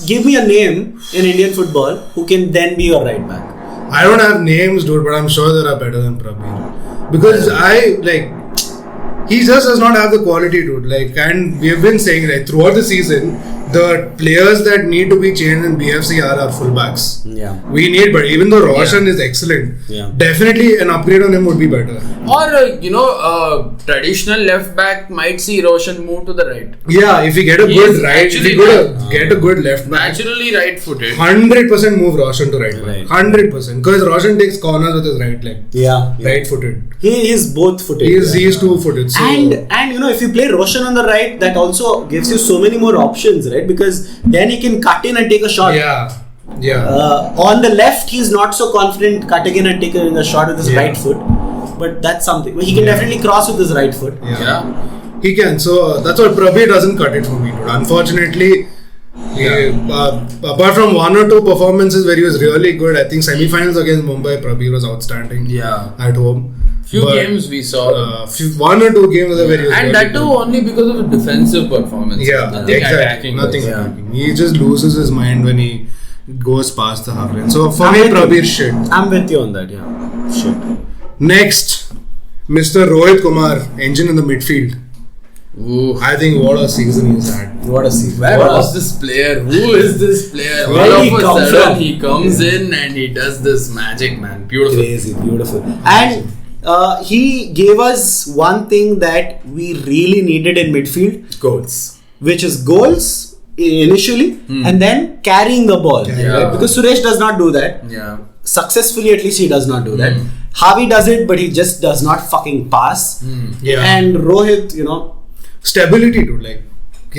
give me a name in Indian football who can then be your right back. I don't have names, dude, but I'm sure there are better than Prabir. Because he just does not have the quality, dude. And we have been saying, throughout the season, the players that need to be changed in BFC are our fullbacks. Yeah. We need, but even though Roshan is excellent, definitely an upgrade on him would be better. Or, traditional left back might see Roshan move to the right. Yeah, if we get a good right, if we get a good left back, Naturally right footed. 100% move Roshan to right Right. back. 100%. Because Roshan takes corners with his right leg. Yeah. Right footed. He is both footed. He is two footed. So And if you play Roshan on the right, that also gives you so many more options, right? Because then he can cut in and take a shot. Yeah. On the left, he's not so confident cutting in and taking a shot with his right foot. But that's something. He can definitely cross with his right foot. Yeah. He can. So that's what Prabir doesn't cut it for me, dude. Unfortunately, apart from one or two performances where he was really good, I think semi-finals against Mumbai, Prabir was outstanding. Yeah. At home. Few games we saw. One or two games where he was and that too only because of a defensive performance. Yeah, nothing attacking. Nothing attacking. He just loses his mind when he goes past the half line. So for me, Prabir shit. I'm with you on that. Yeah, shit. Next, Mr. Rohit Kumar, engine in the midfield. Ooh. I think what a season he's had. What a season. Where was this player? Who is this player? Where he All of a come sudden from? he comes in and he does this magic, man. Beautiful. Crazy, beautiful. And he gave us one thing that we really needed in midfield. Goals. Which is goals initially and then carrying the ball. Yeah. Right? Because Suresh does not do that. Yeah. Successfully, at least he does not do that. Javi does it, but he just does not fucking pass. Yeah. And Rohit, you know, stability, dude. Like,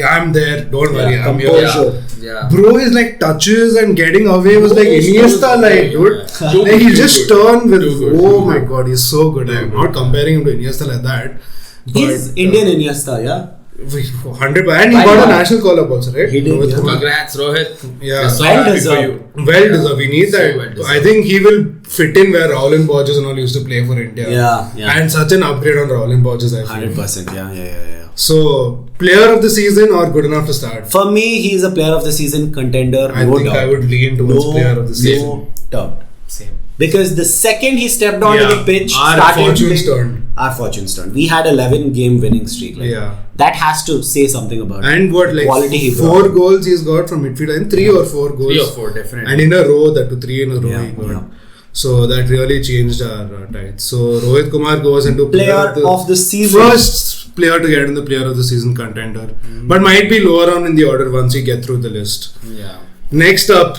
I'm there. Don't worry. I'm here. composure. Yeah. Bro, his like touches and getting away was like Iniesta, like, dude. Like, he just turned with. Oh my god, he's so good. I'm not comparing him to Iniesta like that. He's Indian Iniesta, yeah. 100%. And he got a national call up also, right? He did, Rohit yeah. Kumar. Congrats, Rohit. Yeah. We're so Well happy deserved. for you. Well deserved. We need So that. well deserved. I think he will fit in where Raul Borges and all used to play for India. Yeah. And such an upgrade on Raul Borges, I feel. 100%, yeah. So, player of the season or good enough to start? For me, he's a player of the season contender. I think I would lean towards player of the season. No doubt. Same. Because the second he stepped onto the pitch, our fortunes turned. Our fortunes turned. We had 11 game winning streak. Like, that has to say something about and what, like quality he 4 brought. goals he's got from midfield and 3 or 4 goals. 3 or 4, definitely. And in a row, that to 3 in a row he got. Yeah. So that really changed our tides. So Rohit Kumar goes into Player of the season. First player to get in the player of the season contender. But might be lower on in the order once we get through the list. Yeah. Next up,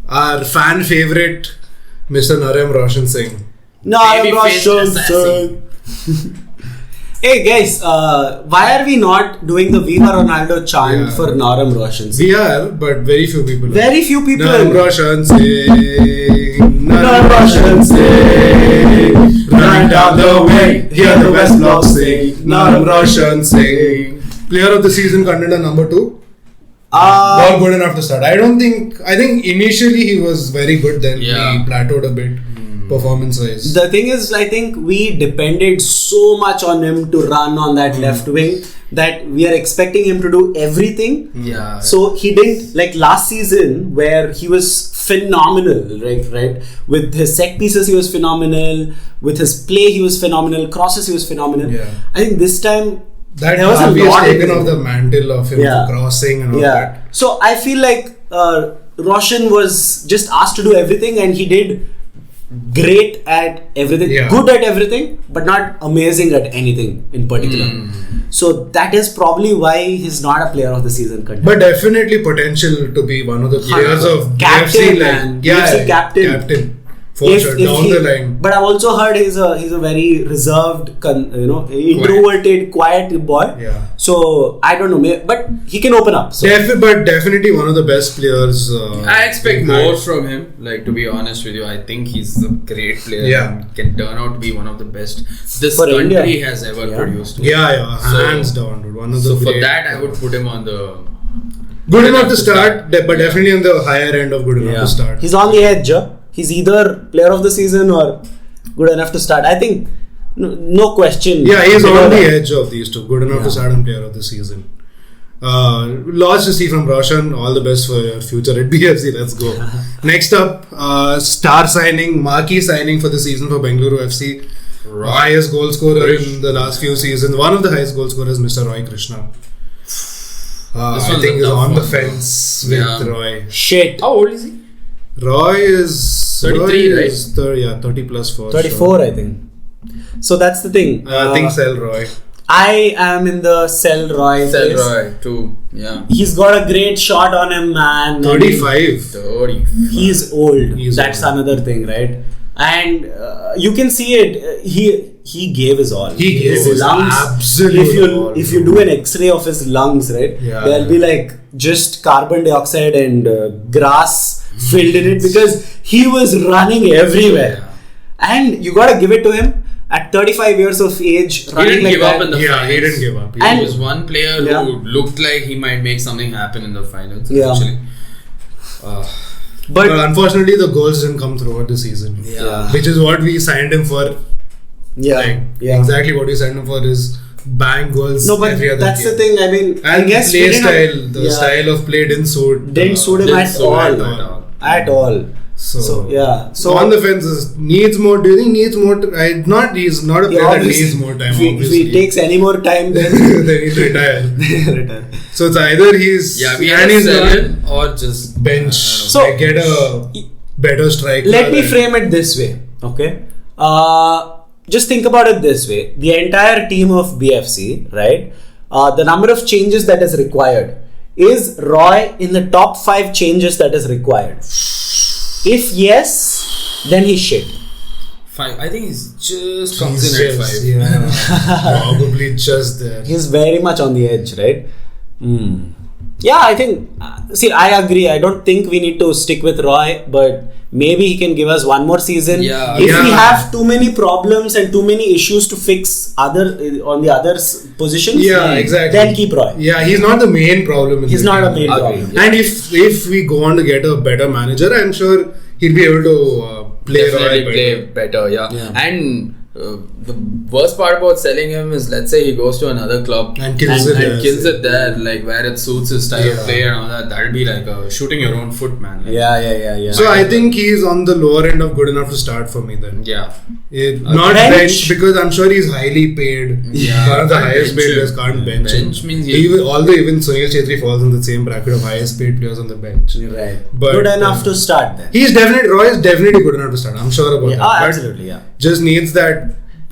our fan favorite, Mr. Roshan Singh. Roshan Singh. Hey guys, why are we not doing the Viva Ronaldo chant for Naram Roshan Singh? We are, but very few people. Very few people. Naram Roshan Singh. Naram Roshan Singh. Running down the way, hear the West Block sing. Naram Roshan Singh. Player of the season contender number 2. Not good enough to start. I think initially he was very good, then he plateaued a bit performance wise. The thing is, I think we depended so much on him to run on that left wing that we are expecting him to do everything. Yeah. So he didn't, like last season where he was phenomenal, right? With his set pieces he was phenomenal, with his play he was phenomenal, crosses he was phenomenal. Yeah. I think this time that there was a Javi lot has taken off the mantle of him for crossing and all that. So I feel like Roshan was just asked to do everything and he did great at everything, good at everything, but not amazing at anything in particular. So that is probably why he's not a player of the season contender. But definitely potential to be one of the players of captain, UFC, man. UFC captain. For sure, down the line. But I've also heard he's a very reserved, introverted, quiet boy. Yeah. So I don't know, but he can open up. So. But definitely one of the best players. I expect more from him. Like, to be honest with you, I think he's a great player. Yeah. And can turn out to be one of the best this For country India. has ever produced. Hands down, dude. One of the. So for that, I would put him on the good enough to start, but definitely on the higher end of good enough to start. He's on the edge. He's either player of the season or good enough to start. I think no question. Yeah, he's on the edge of these two. Good enough to start on player of the season. Lots to see from Roshan. All the best for your future at BFC. Let's go. Next up, star signing, marquee signing for the season for Bengaluru FC. Highest goal scorer in the last few seasons. One of the highest goal scorers, Mr. Krishna. I think he's on the fence with Roy. Shit. How old is he? Roy is 33, right? 30 plus 4. 34, I think. So that's the thing. I think sell Roy. I am in the sell Roy. Sell Roy too. Yeah. He's got a great shot on him, man. 35. He's old. That's another thing, right? And you can see it. He gave his all. He gave his lungs. Absolute if you do an X-ray of his lungs, right, there'll be like just carbon dioxide and grass filled in it because he was running everywhere. And you gotta give it to him. at 35 years of age, He running didn't like give that. up in the finals. he didn't give up. He was one player Yeah. who looked like he might make something happen in the finals. Yeah. Actually. But unfortunately, the goals didn't come throughout the season. Yeah. Which is what we signed him for. Exactly what we signed him for is bank goals. No, but every other that's game. the thing. I mean, And I guess play we didn't style, style of play didn't suit. didn't suit him didn't at suit all. him At all. So So on the fence, needs more. Do you think needs more? He's not a player that needs more time. If he takes any more time, then then he'll retire. retire. So it's either he's we and either he's sell not him or just bench. So Like get a better striker. Let me frame it this way, okay? Just think about it this way: the entire team of BFC, right? The number of changes that is required. Is Roy in the top 5 changes that is required? If yes, then he's shit. 5. I think he's just comes in at 5. Yeah, probably just there. He's very much on the edge, right? Yeah, I think. See, I agree. I don't think we need to stick with Roy, but maybe he can give us one more season. Yeah. If we have too many problems and too many issues to fix on the other positions, Yeah, exactly. then keep Roy. Yeah, he's not the main problem. He's not a main problem. And if we go on to get a better manager, I'm sure he'll be able to play Definitely Roy play better, yeah. And the worst part about selling him is, let's say he goes to another club and kills it there, like where it suits his style of play and all that. That'll be like shooting your own foot, man. Like, Yeah. So I think he's on the lower end of good enough to start for me then. Yeah. Not bench because I'm sure he's highly paid. Yeah. One of the highest paid players can't bench him. Bench means Although even Sunil Chhetri falls in the same bracket of highest paid players on the bench. Right. But, good enough to start then. Roy is definitely good enough to start. I'm sure about that. But Absolutely, yeah. just needs that.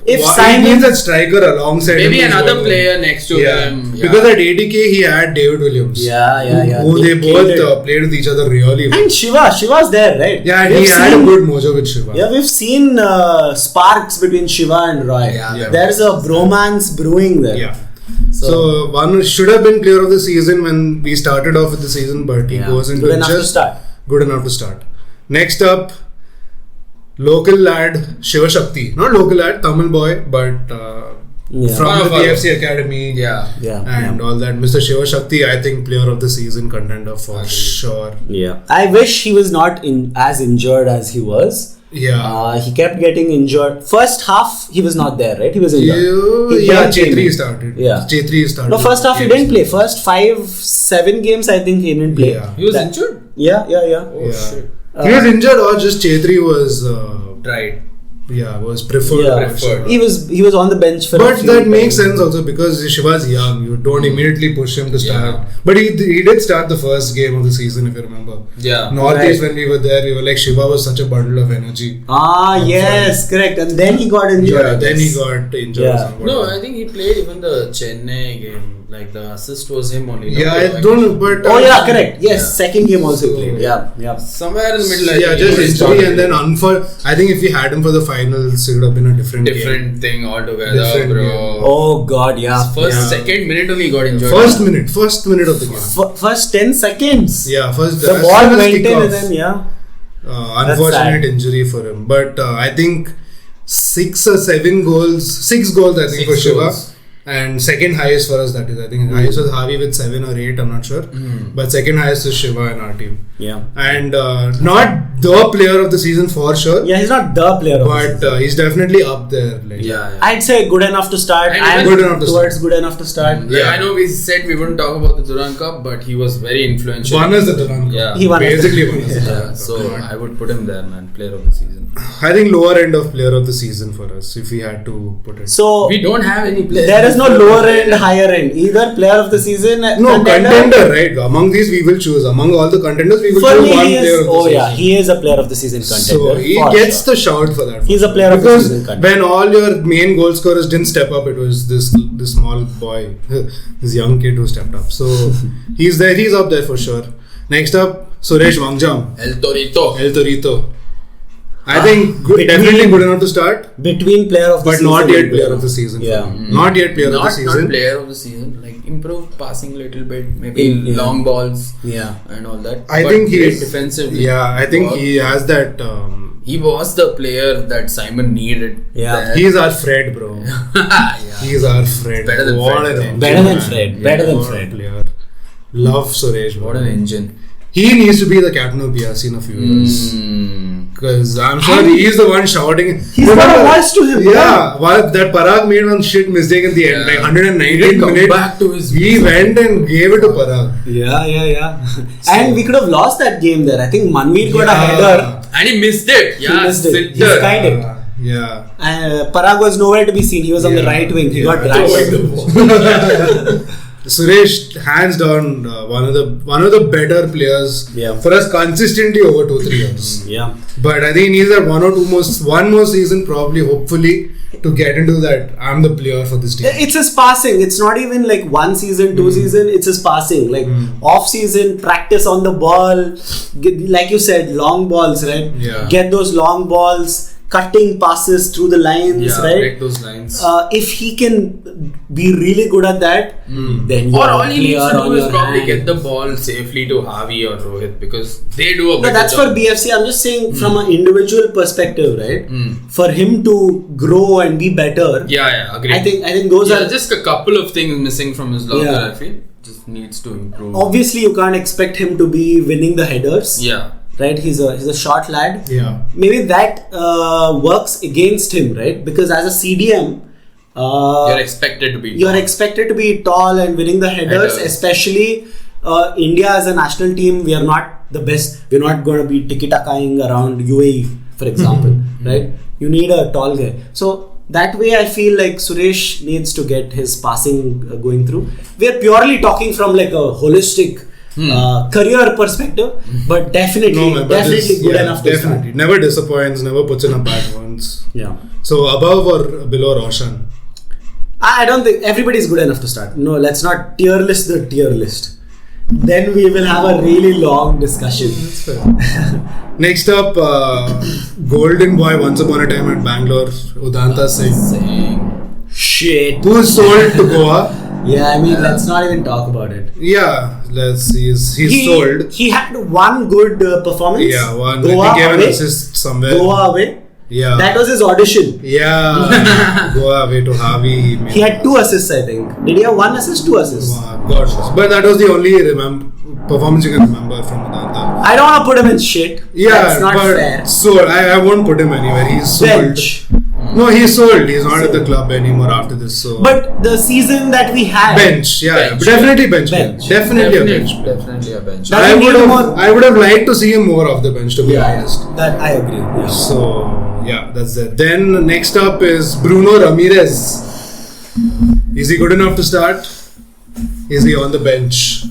If He signing needs that striker alongside maybe him. another player next to him. Yeah. Because at ATK he had David Williams. Yeah. Who they both played with each other really well. And Shiva's there, right? Yeah, and he had a good mojo with Shiva. Yeah, we've seen sparks between Shiva and Roy. Yeah. There's a bromance brewing there. Yeah. So one should have been player of the season when we started off with the season, but he goes into good enough to start. Good enough to start. Next up, local lad Sivasakthi. Not local lad, Tamil boy, but from the BFC Academy. And all that. Mr. Sivasakthi, I think player of the season contender for sure. Yeah. I wish he was not as injured as he was. Yeah. He kept getting injured. First half, he was not there, right? He was injured. Chhetri started. Yeah. Chhetri started. No, first half he didn't play. First 5-7 games, I think he didn't play. Yeah. He was injured? Yeah. Oh shit. He was injured or just Chhetri was Right. Yeah, was preferred. Yeah. Preferred. He was on the bench for. But that makes sense also because Shiva's young. You don't immediately push him to start. Yeah. But he did start the first game of the season, if you remember. Yeah. Northeast, when we were there, we were like, Shiva was such a bundle of energy. Yes, correct. And then he got injured. Yeah, then he got injured. Yeah. No, I think he played even the Chennai game. Like the assist was him only. Yeah, I don't know, but correct. Yes, second game also he played. Yeah. Somewhere in the middle. Yeah, just injury and then I think if we had him for the finals, it would have been a different thing altogether, Different bro. game. Oh God, yeah. Second minute only got injured. First minute of the game. First 10 seconds. Yeah, first the ball went in and then unfortunate injury for him. But I think 6 or 7 goals. 6 goals I think for Shiva. And second highest for us, that is. I think highest was Javi with 7 or 8, I'm not sure. But second highest is Shiva in our team. Yeah. And not the player of the season for sure. Yeah, he's not the player of the season. But he's definitely up there. Like, I'd say good enough to start. And good enough to start. Yeah, I know we said we wouldn't talk about the Duran Cup, but he was very influential. Won us the Duran Cup. Yeah. He won Basically won us the Duran Yeah, Cup. so I would put him there, man. Player of the season. I think lower end of player of the season for us, if we had to put it. So we don't have any players. There is no lower end, higher end. Either player of the season. No, contender, right? Among these, we will choose. Among all the contenders, we will choose one player of the season. He is a player of the season contender. So he gets the shout for that. He's a player of the season contender. When all your main goal scorers didn't step up, it was this small boy, this young kid who stepped up. So he's there. He's up there for sure. Next up, Suresh Wangjam. El Torito. I think definitely good enough to start. Between player of the season. But not yet player of the season. Yeah. Not yet player of the season. Not player of the season. Like improved passing a little bit. Maybe long balls. Yeah. And all that. I think he is defensively. Yeah, I think he has that He was the player that Simon needed. Yeah. He's our Fred, bro. He's our Fred. Better than Fred. Better than Fred. Better than Fred. Player. Love Suresh. What an engine. He needs to be the captain of PRC in a few years. Because I'm sure he's the one shouting. He's got a voice to him. Yeah. That Parag made one shit mistake in the end. Like 119 minutes. Back to his he went and gave it to Parag. Yeah. And we could have lost that game there. I think Manveer got a header. And he missed it. He missed it. He skied it. Yeah. And Parag was nowhere to be seen. He was on the right wing. He got dragged. Suresh, hands down, one of the better players for us consistently over 2-3 years. Yeah. But I think he needs that one more season, probably, hopefully, to get into that. I'm the player for this team. It's his passing. It's not even like 1 season, 2 season. It's his passing. Like off season, practice on the ball. Like you said, long balls, right? Yeah. Get those long balls. Cutting passes through the lines, right? Break those lines. If he can be really good at that, then you all he needs to do is probably get the ball safely to Javi or Rohit, because they do a better that's job. for BFC. I'm just saying from an individual perspective, right? For him to grow and be better. Yeah, agreed. I think those are just a couple of things missing from his longer. I feel just needs to improve. Obviously, you can't expect him to be winning the headers. Yeah. Right, he's a short lad. Yeah, maybe that works against him, right? Because as a CDM, you're expected to be tall and winning the headers. Especially India as a national team, we are not the best. We're not going to be tiki-takaing around UAE, for example, right? You need a tall guy. So that way, I feel like Suresh needs to get his passing going through. We are purely talking from like a holistic. Career perspective, but definitely good enough to start. Never disappoints, never puts in a bad ones. Yeah. So above or below Roshan? I don't think everybody's good enough to start. No, let's not tier list the tier list. Then we will have a really long discussion. That's fair. Next up, golden boy once upon a time at Bangalore, Udanta Singh. Shit. Who's sold to Goa? Yeah, I mean, let's not even talk about it. Yeah, he's sold. He had one good performance. Yeah, one. Goa he gave away. An assist somewhere. Goa away. Yeah. That was his audition. Yeah. Goa away to Javi. He had 2 assists, I think. Did he have 1 assist, 2 assists? God. But that was the only performance you can remember from Udanta. I don't want to put him in shit. Yeah, that's not but fair. Sold. I won't put him anywhere. He's sold. Bench. No, he's sold. He's not at the club anymore after this. So. But the season that we had. Bench. Definitely bench. Definitely a bench. Definitely a bench. I would have liked to see him more off the bench, to be honest. That I agree. Yeah. So, that's it. Then next up is Bruno Ramires. Is he good enough to start? Is he on the bench?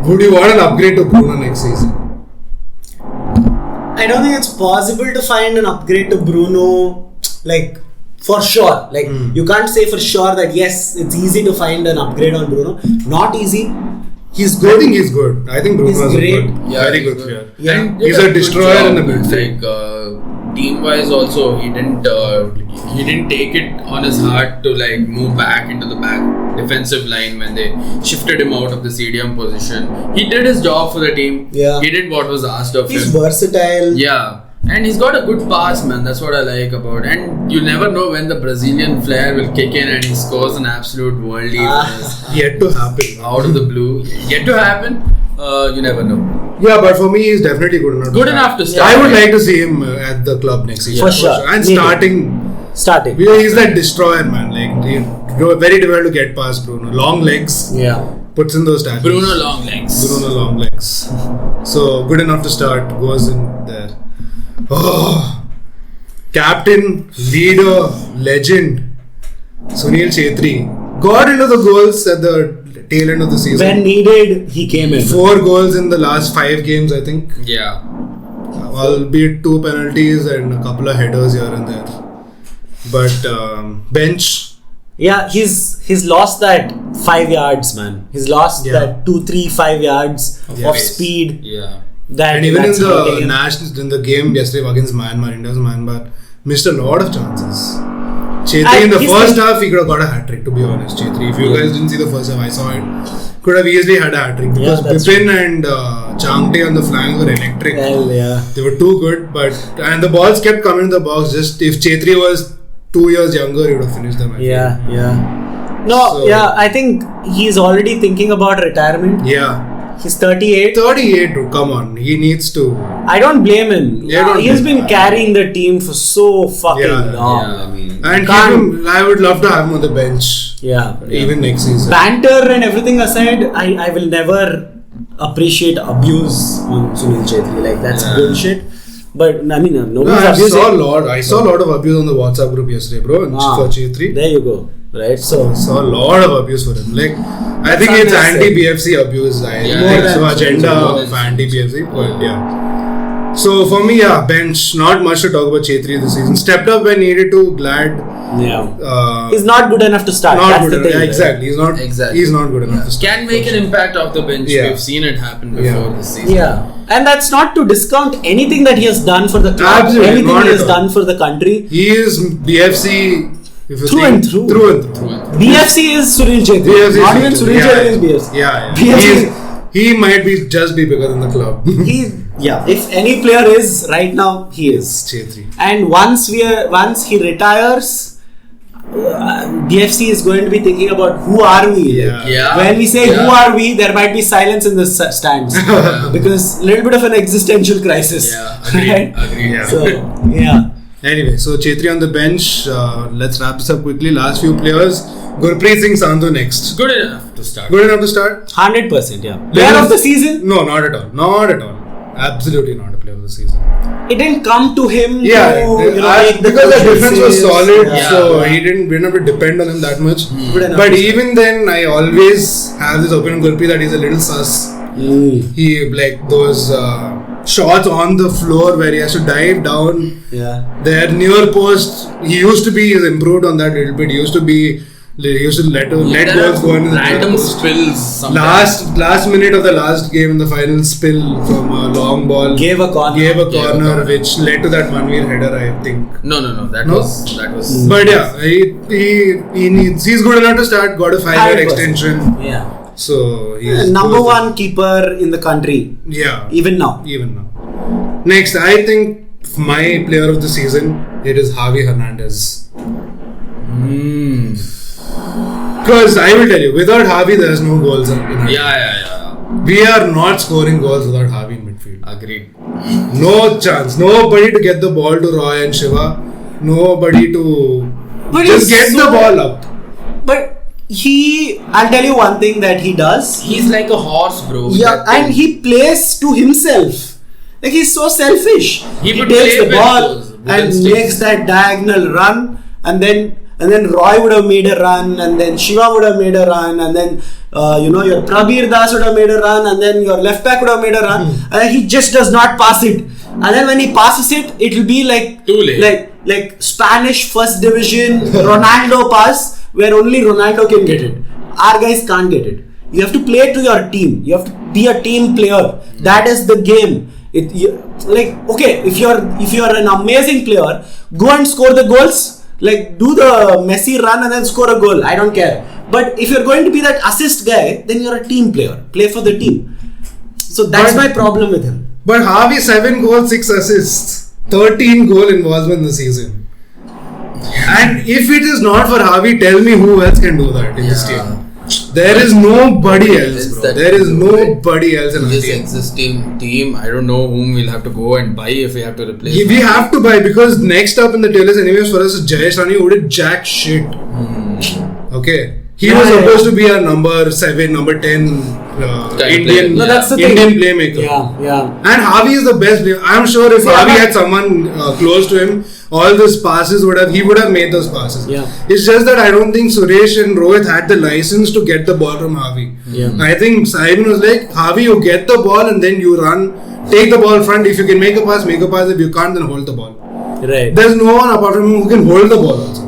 Would you want an upgrade to Bruno next season? I don't think it's possible to find an upgrade to Bruno, like, for sure. Like, you can't say for sure that yes, it's easy to find an upgrade on Bruno. Not easy. He's good. I think he's good. I think Bruno is great. Good. Yeah, very good player. Yeah. He's a destroyer in the midfield. Like team-wise, also he didn't take it on his heart to like move back into the back defensive line when they shifted him out of the CDM position. He did his job for the team. Yeah. He did what was asked of him. He's versatile. Yeah. And he's got a good pass, man. That's what I like about it. And you never know when the Brazilian flair will kick in and he scores an absolute worldie. Yet to happen. Out of the blue. Yet to happen. You never know. Yeah, but for me, he's definitely good enough. Good enough to start. I would like to see him at the club next season. For sure. And starting. He's that destroyer, man. Like, very difficult to get past Bruno. Long legs. Yeah. Puts in those tackles. Bruno long legs. So, good enough to start. Goes in there. Oh, captain, leader, legend, Sunil Chhetri got into the goals at the tail end of the season. When needed, he came in. 4 goals in the last 5 games, I think. Yeah. Albeit 2 penalties and a couple of headers here and there. But bench. Yeah, he's lost that 5 yards, man. He's lost that 2, 3, 5 yards of speed. Yeah. And even in the game yesterday against India's Myanmar, missed a lot of chances. Chhetri in the first half, he could have got a hat-trick, to be honest. Chhetri, if you guys didn't see the first half, I saw it. Could have easily had a hat-trick. Because Bipin and Changte on the flanks were electric. Hell, yeah. They were too good. And the balls kept coming in the box. Just if Chhetri was 2 years younger, he would have finished them. I think he's already thinking about retirement. Yeah. He's 38. 38, dude. Come on. He needs to. I don't blame him. He's been carrying the team for so fucking long. Yeah, I mean, and I would love to have him on the bench. Even next season. Banter and everything aside, I will never appreciate abuse on Sunil Chhetri. Like, that's bullshit. But I mean, I saw a lot of abuse on the WhatsApp group yesterday, bro. For Chhetri. There you go. Right, so saw a lot of abuse for him. Like, I think it's anti-BFC abuse. Agenda of anti-BFC. But yeah. So for me, bench. Not much to talk about Chhetri this season. Stepped up when needed to. Glad. He's not good enough to start. That's the thing. Yeah, exactly. He's not good enough to start. Can make an impact off the bench. We've seen it happen before this season. And that's not to discount anything that he has done for the club. Absolutely, anything he has done for the country. He is BFC. Through and through. BFC is Sunil Chhetri. Not even Sunil Chhetri is BFC. BFC. He might just be bigger than the club. If any player is right now, he is Chhetri. And once he retires, BFC is going to be thinking about who are we. When we say who are we, there might be silence in the stands because a little bit of an existential crisis. Agreed. So Anyway, so Chhetri on the bench. Let's wrap this up quickly. Last few players. Gurpreet Singh, Sandhu next. Good enough to start. 100%, Player of the season? No, not at all. Absolutely not a player of the season. It didn't come to him because the defense was solid, so he didn't have to depend on him that much. But even then, I always have this opinion on Gurpreet that he's a little sus. He those shots on the floor where he has to dive down. There near post, he's improved on that a little bit. He used to let goals go in. Random spills. Last minute of the last game in the final, spill from a long ball. Gave a corner, which led to that Manveer header, I think. No. That was. But he's good enough to start. Got a 5-year extension. So he's number one keeper in the country. Even now. Next, I think my player of the season, it is Javi Hernandez. Because I will tell you, without Javi, there is no goals. We are not scoring goals without Javi in midfield. Agreed. No chance. Nobody to get the ball to Roy and Shiva. Nobody to just get the ball up. But I'll tell you one thing that he does. He's like a horse, bro. And he plays to himself. Like, he's so selfish. He takes the ball and makes that diagonal run, and then Roy would have made a run, and then Shiva would have made a run, and then your Prabir Das would have made a run, and then your left back would have made a run, and he just does not pass it. And then when he passes it, it will be like too late. Like Spanish first division Ronaldo pass, where only Ronaldo can get it. Our guys can't get it. You have to play to your team. You have to be a team player. That is the game. If you're an amazing player, go and score the goals. Do the Messi run and then score a goal. I don't care. But if you're going to be that assist guy, then you're a team player. Play for the team. So that's my problem with him. But Javi 7 goals, 6 assists, 13 goal involvement in the season. And if it is not for Javi, tell me who else can do that in this team. There is nobody else, bro. There is nobody else in this existing team. I don't know whom we'll have to go and buy if we have to replace. We have to buy, because next up in the tail is anyways for us is Jayesh Rane, who did jack shit. Okay. He was supposed to be our number 7, number 10 Indian playmaker. And Javi is the best player. I'm sure if Javi had someone close to him, all those passes he would have made those passes. It's just that I don't think Suresh and Rohit had the license to get the ball from Javi. I think Simon was like, Javi, you get the ball and then you run, take the ball front. If you can make a pass, make a pass. If you can't, then hold the ball. Right. There's no one apart from him who can hold the ball also.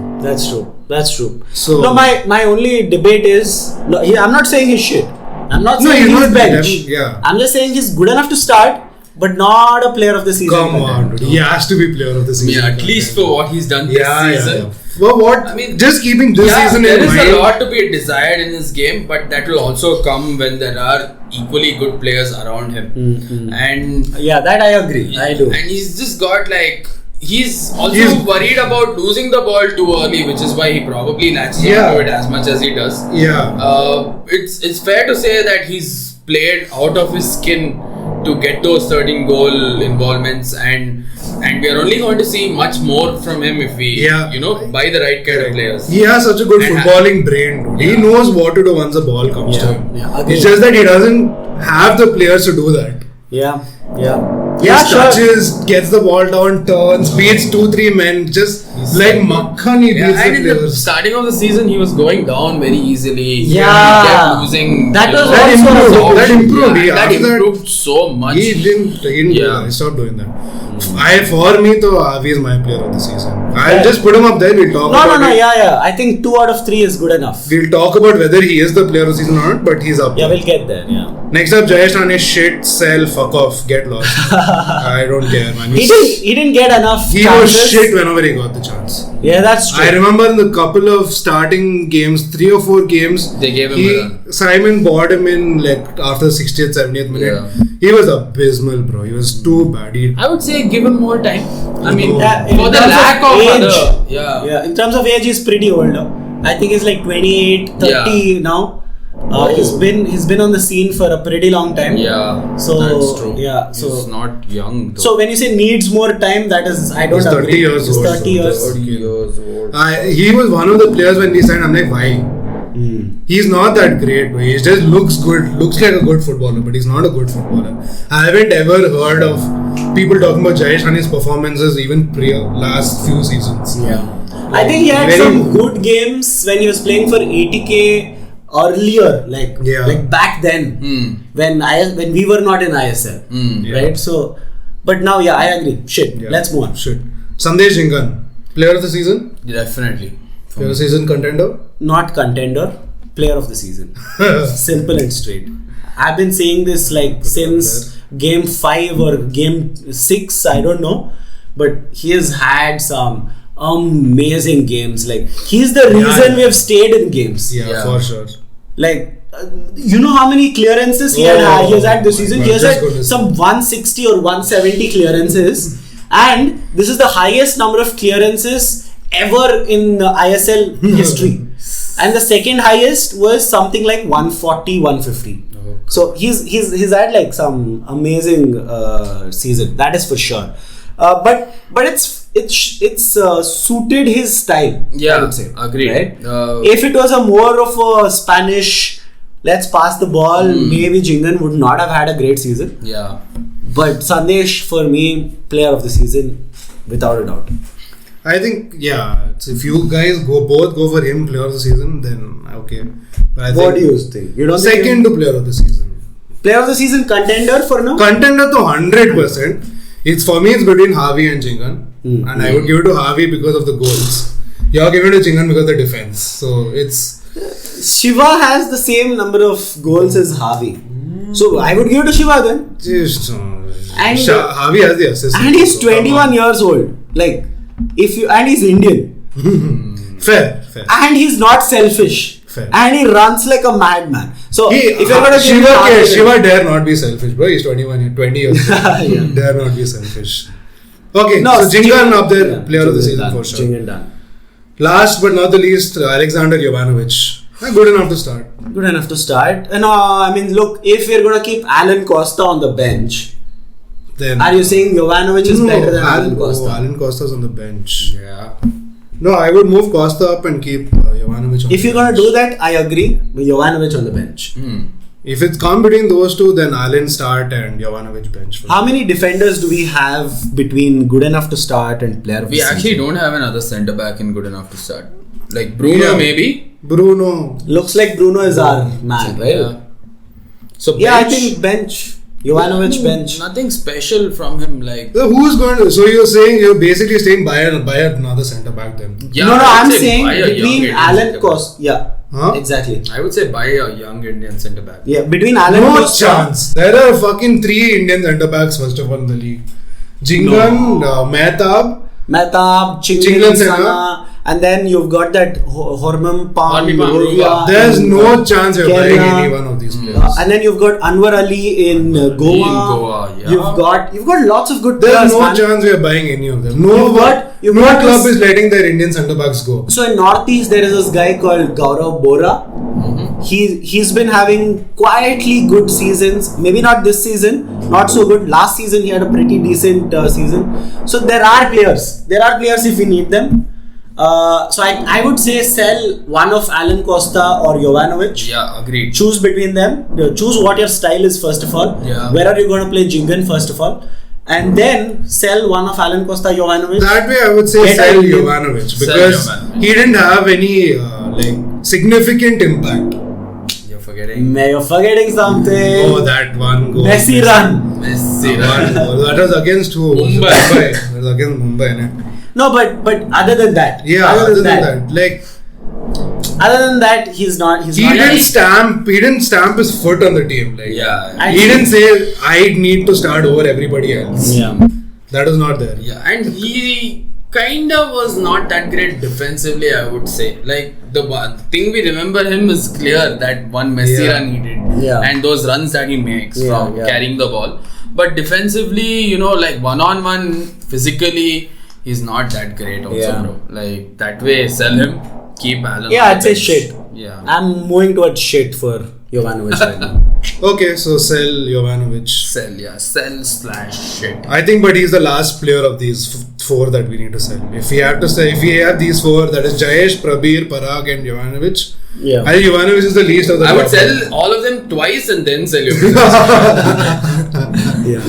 That's true. So no, my only debate is, I'm not saying he's shit. I'm not saying he's bench. I'm just saying he's good enough to start, but not a player of the season. Come on, dude. He has to be player of the season. At least for what he's done this season. Well, what? I mean, just keeping this season there in is mind. a lot to be desired in his game, but that will also come when there are equally good players around him. And that I agree. I do. And he's just got he's also worried about losing the ball too early, which is why he probably latches onto it as much as he does. It's fair to say that he's played out of his skin to get those 13 goal involvements, and we are only going to see much more from him if we buy the right kind of players. He has such a good footballing brain, dude. He knows what to do once the ball comes to him. It's just that he doesn't have the players to do that. He touches, gets the ball down, turns, beats 2-3 men, just like Makhan he beats the in players. the starting of the season, he was going down very easily. He Yeah. kept losing. That was That improved. That improved so much. He didn't do that. He stopped doing that. For me, Avi is my player of the season. I'll just put him up there. We'll talk about it. I think 2 out of 3 is good enough. We'll talk about whether he is the player of the season or not, but he's up there. We'll get there. Next up, Jayesh Rane, shit, sell, fuck off, get lost. I don't care, man. He didn't get enough He chances. was shit whenever he got the chance. Yeah, that's true. I remember in the couple of starting games, 3 or 4 games, they gave him Simon bought him in after 60th, 70th minute. Yeah. He was abysmal, bro. He was too bad. I would say give him more time. I mean, in for the terms lack of of age, other, in terms of age, he's pretty old now. I think he's like 28, 30 now. He's been on the scene for a pretty long time. So that's true. So he's not young though. So when you say needs more time, that is I don't He's 30 agree. years He's old. 30 years. 30 years old. He was one of the players when he signed. I'm like, why? He's not that great, bro. He just looks good, looks like a good footballer, but he's not a good footballer. I haven't ever heard of people talking about Jayesh Rane's performances even last few seasons. I think he had some good games when he was playing for ATK earlier, like back then when we were not in ISL, right? So, but now I agree. Let's move on. Sandesh Jhingan, player of the season? Definitely. Player of the season contender? Not contender, player of the season. Simple and straight. I've been saying this since game 5 or game 6, I don't know, but he has had some amazing games. He's the reason we have stayed in games. Yeah, for sure. You know how many clearances he has had this season? He has had some 160 or 170 clearances, and this is the highest number of clearances ever in ISL history. And the second highest was something like 140, 150. So he's had some amazing season. That is for sure. But it's suited his style. I would say. Agreed. Right? If it was a more of a Spanish, let's pass the ball, maybe Jhingan would not have had a great season. But Sandesh, for me, player of the season, without a doubt. I think, if you guys both go for him, player of the season, then okay. But What do you think? You don't second to player of the season. Player of the season contender for now? Contender to 100%. For me, it's between Javi and Jhingan. And I would give it to Javi because of the goals. You're giving it to Jhingan because of the defense. So it's... Shiva has the same number of goals as Javi. So I would give it to Shiva then. And Javi has the assist. And he's 21 years old. And he's Indian. Fair. And he's not selfish. Fair. And he runs like a madman. So if you're going to Shiva dare not be selfish, bro. He's 20 years old. Dare not be selfish. Okay, so Jhingan up there, player of the season for sure. Jhingan done. Last but not the least, Alexander Jovanovic. Good enough to start. And look, if we're going to keep Alan Costa on the bench, then are you saying Jovanovic is better than Alan Costa? Alan Costa's on the bench. No, I would move Costa up and keep Jovanovic on the bench. If you're going to do that, I agree. Jovanovic on the bench. If it's come between those two, then Alan start and Jovanovic bench. How many defenders do we have between good enough to start and player of the season? We actually don't have another centre back in good enough to start. Like Bruno, maybe. Bruno. Looks like Bruno is our man, right? So I think bench. Jovanovic bench. Nothing special from him. Who's going to? So you're basically saying buy another centre back then? No, I'm saying between Alan Costa. Exactly. I would say buy a young Indian centre back. Between Alan Costa. No chance. There are fucking 3 Indian centre backs first of all in the league. Jhingan, Mehtab, Chinglan Sana, And then you've got that Hormam Palm. There's no chance you're buying any one of these players. And then you've got Anwar Ali in Goa. You've got lots of good players. There's no chance you're buying any of them. No club is letting their Indian centre backs go. So in Northeast there is this guy called Gaurav Bora. He's been having quietly good seasons. Maybe not this season, not so good. Last season he had a pretty decent season. So there are players. There are players if we need them. So I would say sell one of Alan Costa or Jovanovic. Yeah, agreed. Choose between them. Choose what your style is first of all. Yeah. Where are you going to play Jhingan first of all? And then sell one of Alan Costa, Jovanovic. That way I would say sell Jovanovic because he didn't have any significant impact. You're forgetting something. Oh, that one goal. Messi run. That was against who? Mumbai. That was against Mumbai, ne? No, but other than that, other than that, like, other than that, he didn't stamp his foot on the team. Like, he didn't say I need to start over everybody else. Yeah, that was not there. Yeah, and he kind of was not that great defensively, I would say. Like, the thing we remember him is clear, that one Messi run he did, and those runs that he makes from carrying the ball. But defensively, like one-on-one, physically, he's not that great also, bro. Like, that way, sell him, keep Alan. Yeah, I'd say shit. Yeah. I'm moving towards shit for Jovanovic right now. Okay, so sell Jovanovic. Sell/shit. I think, but he's the last player of these four that we need to sell. If we have these four, that is Jayesh, Prabir, Parag and Jovanovic. Yeah. I think Jovanovic is the least of the I would sell all of them twice and then sell you. Yeah.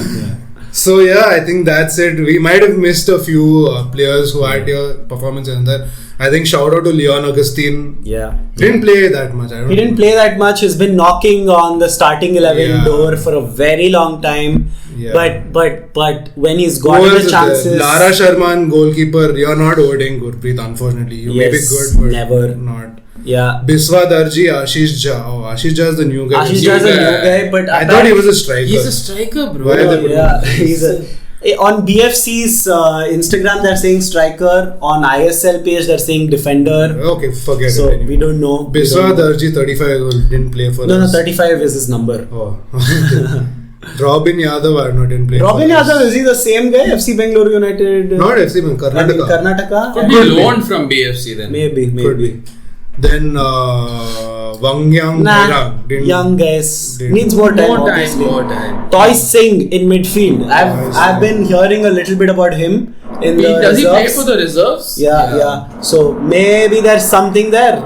So I think that's it. We might have missed a few players who had their performance in there. I think shout out to Leon Augustine. Yeah. Didn't play that much. He didn't play that much. He's been knocking on the starting 11 door for a very long time. Yeah. But when he's got the chances, Lara Sharman, goalkeeper, you're not holding Gurpreet, unfortunately. You may be good, but never. Not. Yeah. Biswa Darji, Ashish Jha. Oh, Ashish Jha is the new guy. Ashish Jha is a new guy, but I thought he was a striker. He's a striker, bro. Why are they he's on BFC's Instagram they're saying striker. On ISL page they're saying defender. Okay, forget it. So we don't know. Biswa Darji, 35 years old, didn't play for us. No, 35 is his number. Oh. Robin Yadav didn't play. Robin Yadav, is he the same guy? FC Bengaluru United? Not FC Bengaluru, Karnataka. Could be loaned from BFC then. Maybe. Could be. Then Wangyam young guys needs more time. Toy Singh in midfield. I've been hearing a little bit about him in the reserves. Does he play for the reserves? Yeah. So maybe there's something there.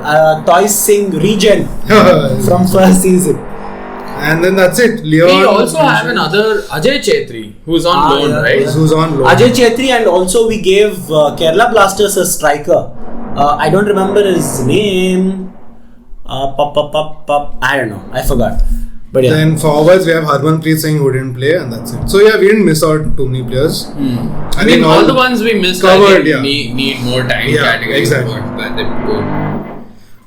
Toy Singh regen from first season. And then that's it. Leon. We also have another Ajay Chhetri who's on loan, right? Who's on loan. Ajay Chhetri, and also we gave Kerala Blasters a striker. I don't remember his name. I don't know. I forgot. But yeah. Then forwards we have Harmanpreet Singh who didn't play, and that's it. So we didn't miss out too many players. I mean all the ones we missed covered, need more time. Exactly.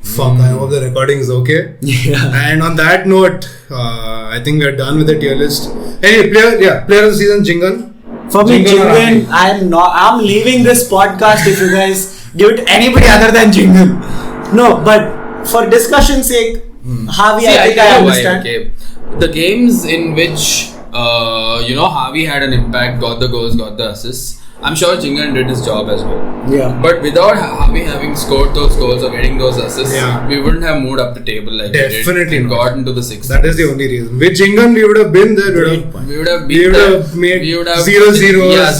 Fuck, I hope the recording is okay. Yeah. And on that note, I think we are done with the tier list. Anyway, player of the season, Jhingan. For me, Jhingan, I'm leaving this podcast if you guys give it to anybody other than Jhingan. No, but for discussion's sake, Javi, I think I understand. Okay. The games in which Javi had an impact, got the goals, got the assists. I'm sure Jhingan did his job as well. Yeah. But without Javi having scored those goals or getting those assists, we wouldn't have moved up the table like Definitely we did and got into the 6th. That is the only reason. With Jhingan, we would have been there. We would have made 0-0s,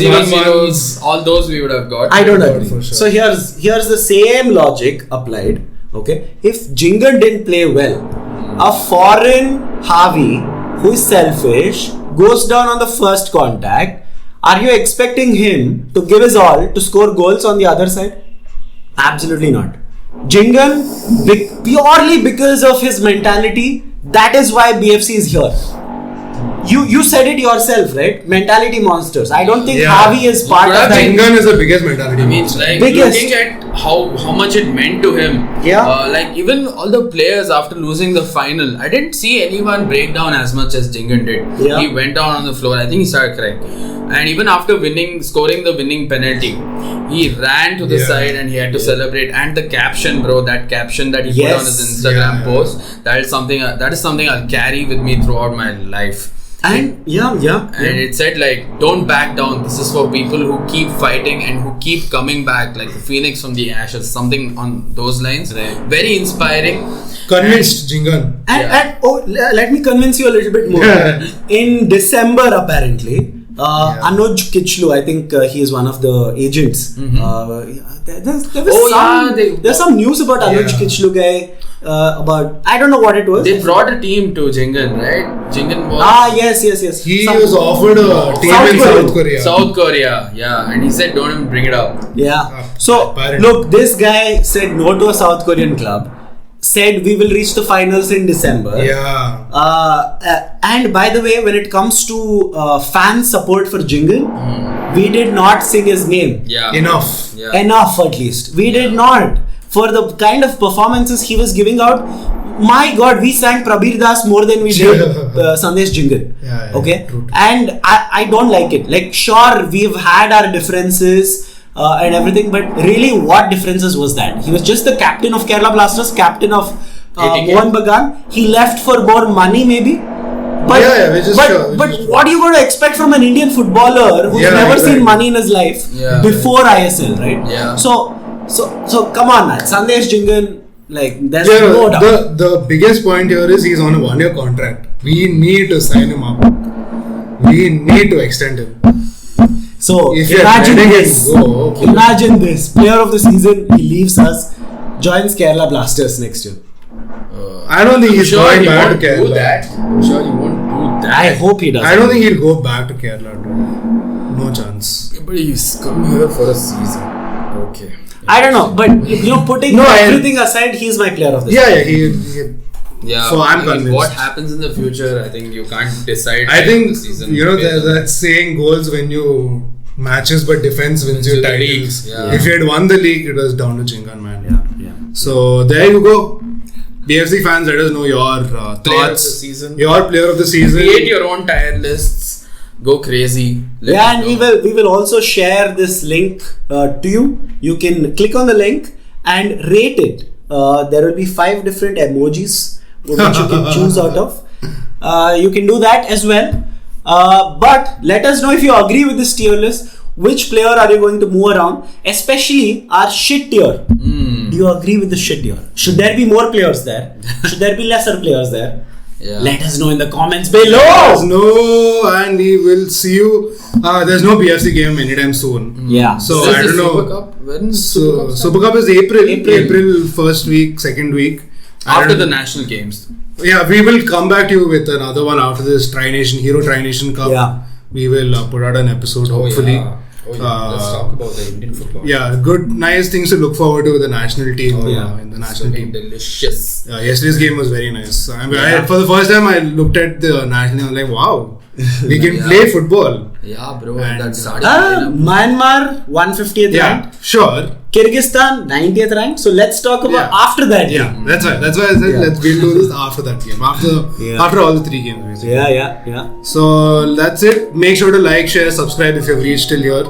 0-0s, all those we would have got. I don't agree. For sure. So here's the same logic applied. Okay, if Jhingan didn't play well, a foreign Javi who is selfish goes down on the first contact. Are you expecting him to give his all to score goals on the other side? Absolutely not. Jhingan, purely because of his mentality, that is why BFC is here. You said it yourself, right? Mentality monsters. I don't think Javi is part of that. Jhingan is the biggest mentality. I mean, like looking at how much it meant to him. Yeah. Like even all the players after losing the final, I didn't see anyone break down as much as Jhingan did. Yeah. He went down on the floor. I think he started crying. And even after scoring the winning penalty, he ran to the side and he had to celebrate. And the caption, bro, that caption that he put on his Instagram post, that is something I'll carry with me throughout my life. And and it said like, don't back down. This is for people who keep fighting and who keep coming back, like the phoenix from the ashes, something on those lines. Very inspiring. Convinced Jhingan. And let me convince you a little bit more. In December, apparently, Anuj Kichlu, I think he is one of the agents. There's some news about Anuj Kichlu guy. About I don't know what it was. They brought a team to Jhingan, right? Jhingan was yes. He was offered a team in South Korea. South Korea, yeah, and he said, "Don't even bring it up." Yeah. So look, this guy said no to a South Korean club. Said we will reach the finals in December. Yeah. And by the way, when it comes to fan support for Jhingan, we did not sing his name. Yeah. Enough. Yeah. Enough, at least. We did not. For the kind of performances he was giving out, my God, we sang Prabir Das more than we did Sandesh Jhingan. Yeah, okay? True. And I don't like it. Like, sure, we've had our differences and everything, but really, what differences was that? He was just the captain of Kerala Blasters, captain of Mohun Bagan. He left for more money, maybe. But, but what are you going to expect from an Indian footballer who's never seen money in his life before ISL, right? Yeah. So come on, man. Sandesh Jhingan, like, there's no doubt. The biggest point here is he's on a 1-year contract. We need to sign him up. We need to extend him. So if imagine this. Okay. Imagine this. Player of the season, he leaves us, joins Kerala Blasters next year. I don't think he's going back to Kerala. I'm sure he won't do that. I hope he does. I don't think he'll go back to Kerala. No chance. But he's come here for a season. Okay. I don't know, but putting everything aside, he's my player of the season. Yeah, so I'm convinced. What happens in the future, I think you can't decide. I think the season there's that saying goals when you matches, but defense wins you titles. Yeah. If you had won the league, it was down to Jhingan, man. Yeah. So there you go. BFC fans, let us know your thoughts. Your player of the season. Create your own tier lists. Go crazy. And we will also share this link to you. You can click on the link and rate it. There will be 5 different emojis which you can choose out of. You can do that as well. But let us know if you agree with this tier list. Which player are you going to move around? Especially our shit tier. Do you agree with the shit tier? Should there be more players there? Should there be lesser players there? Yeah. Let us know in the comments below. And we will see you. There's no BFC game anytime soon. Yeah. So I don't know. Super Cup? When Super Cup is April first week, second week. After the national games. Yeah, we will come back to you with another one after this Hero Tri Nation Cup. Yeah. We will put out an episode hopefully. Let's talk about the Indian football. Yeah, good, nice things to look forward to with the national team. In the national team. Delicious. Yesterday's game was very nice. For the first time, I looked at the national team. I was like, wow, we can play football. Yeah, bro. And that started. Myanmar 150th rank. Sure. Kyrgyzstan 90th rank. So let's talk about after that. Yeah, that's why I said we'll do this after that game. After all the 3 games. Basically. Yeah. So that's it. Make sure to like, share, subscribe if you've reached till here.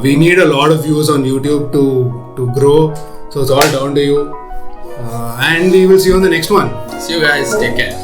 We need a lot of views on YouTube to grow. So it's all down to you. And we will see you on the next one. See you guys. Take care.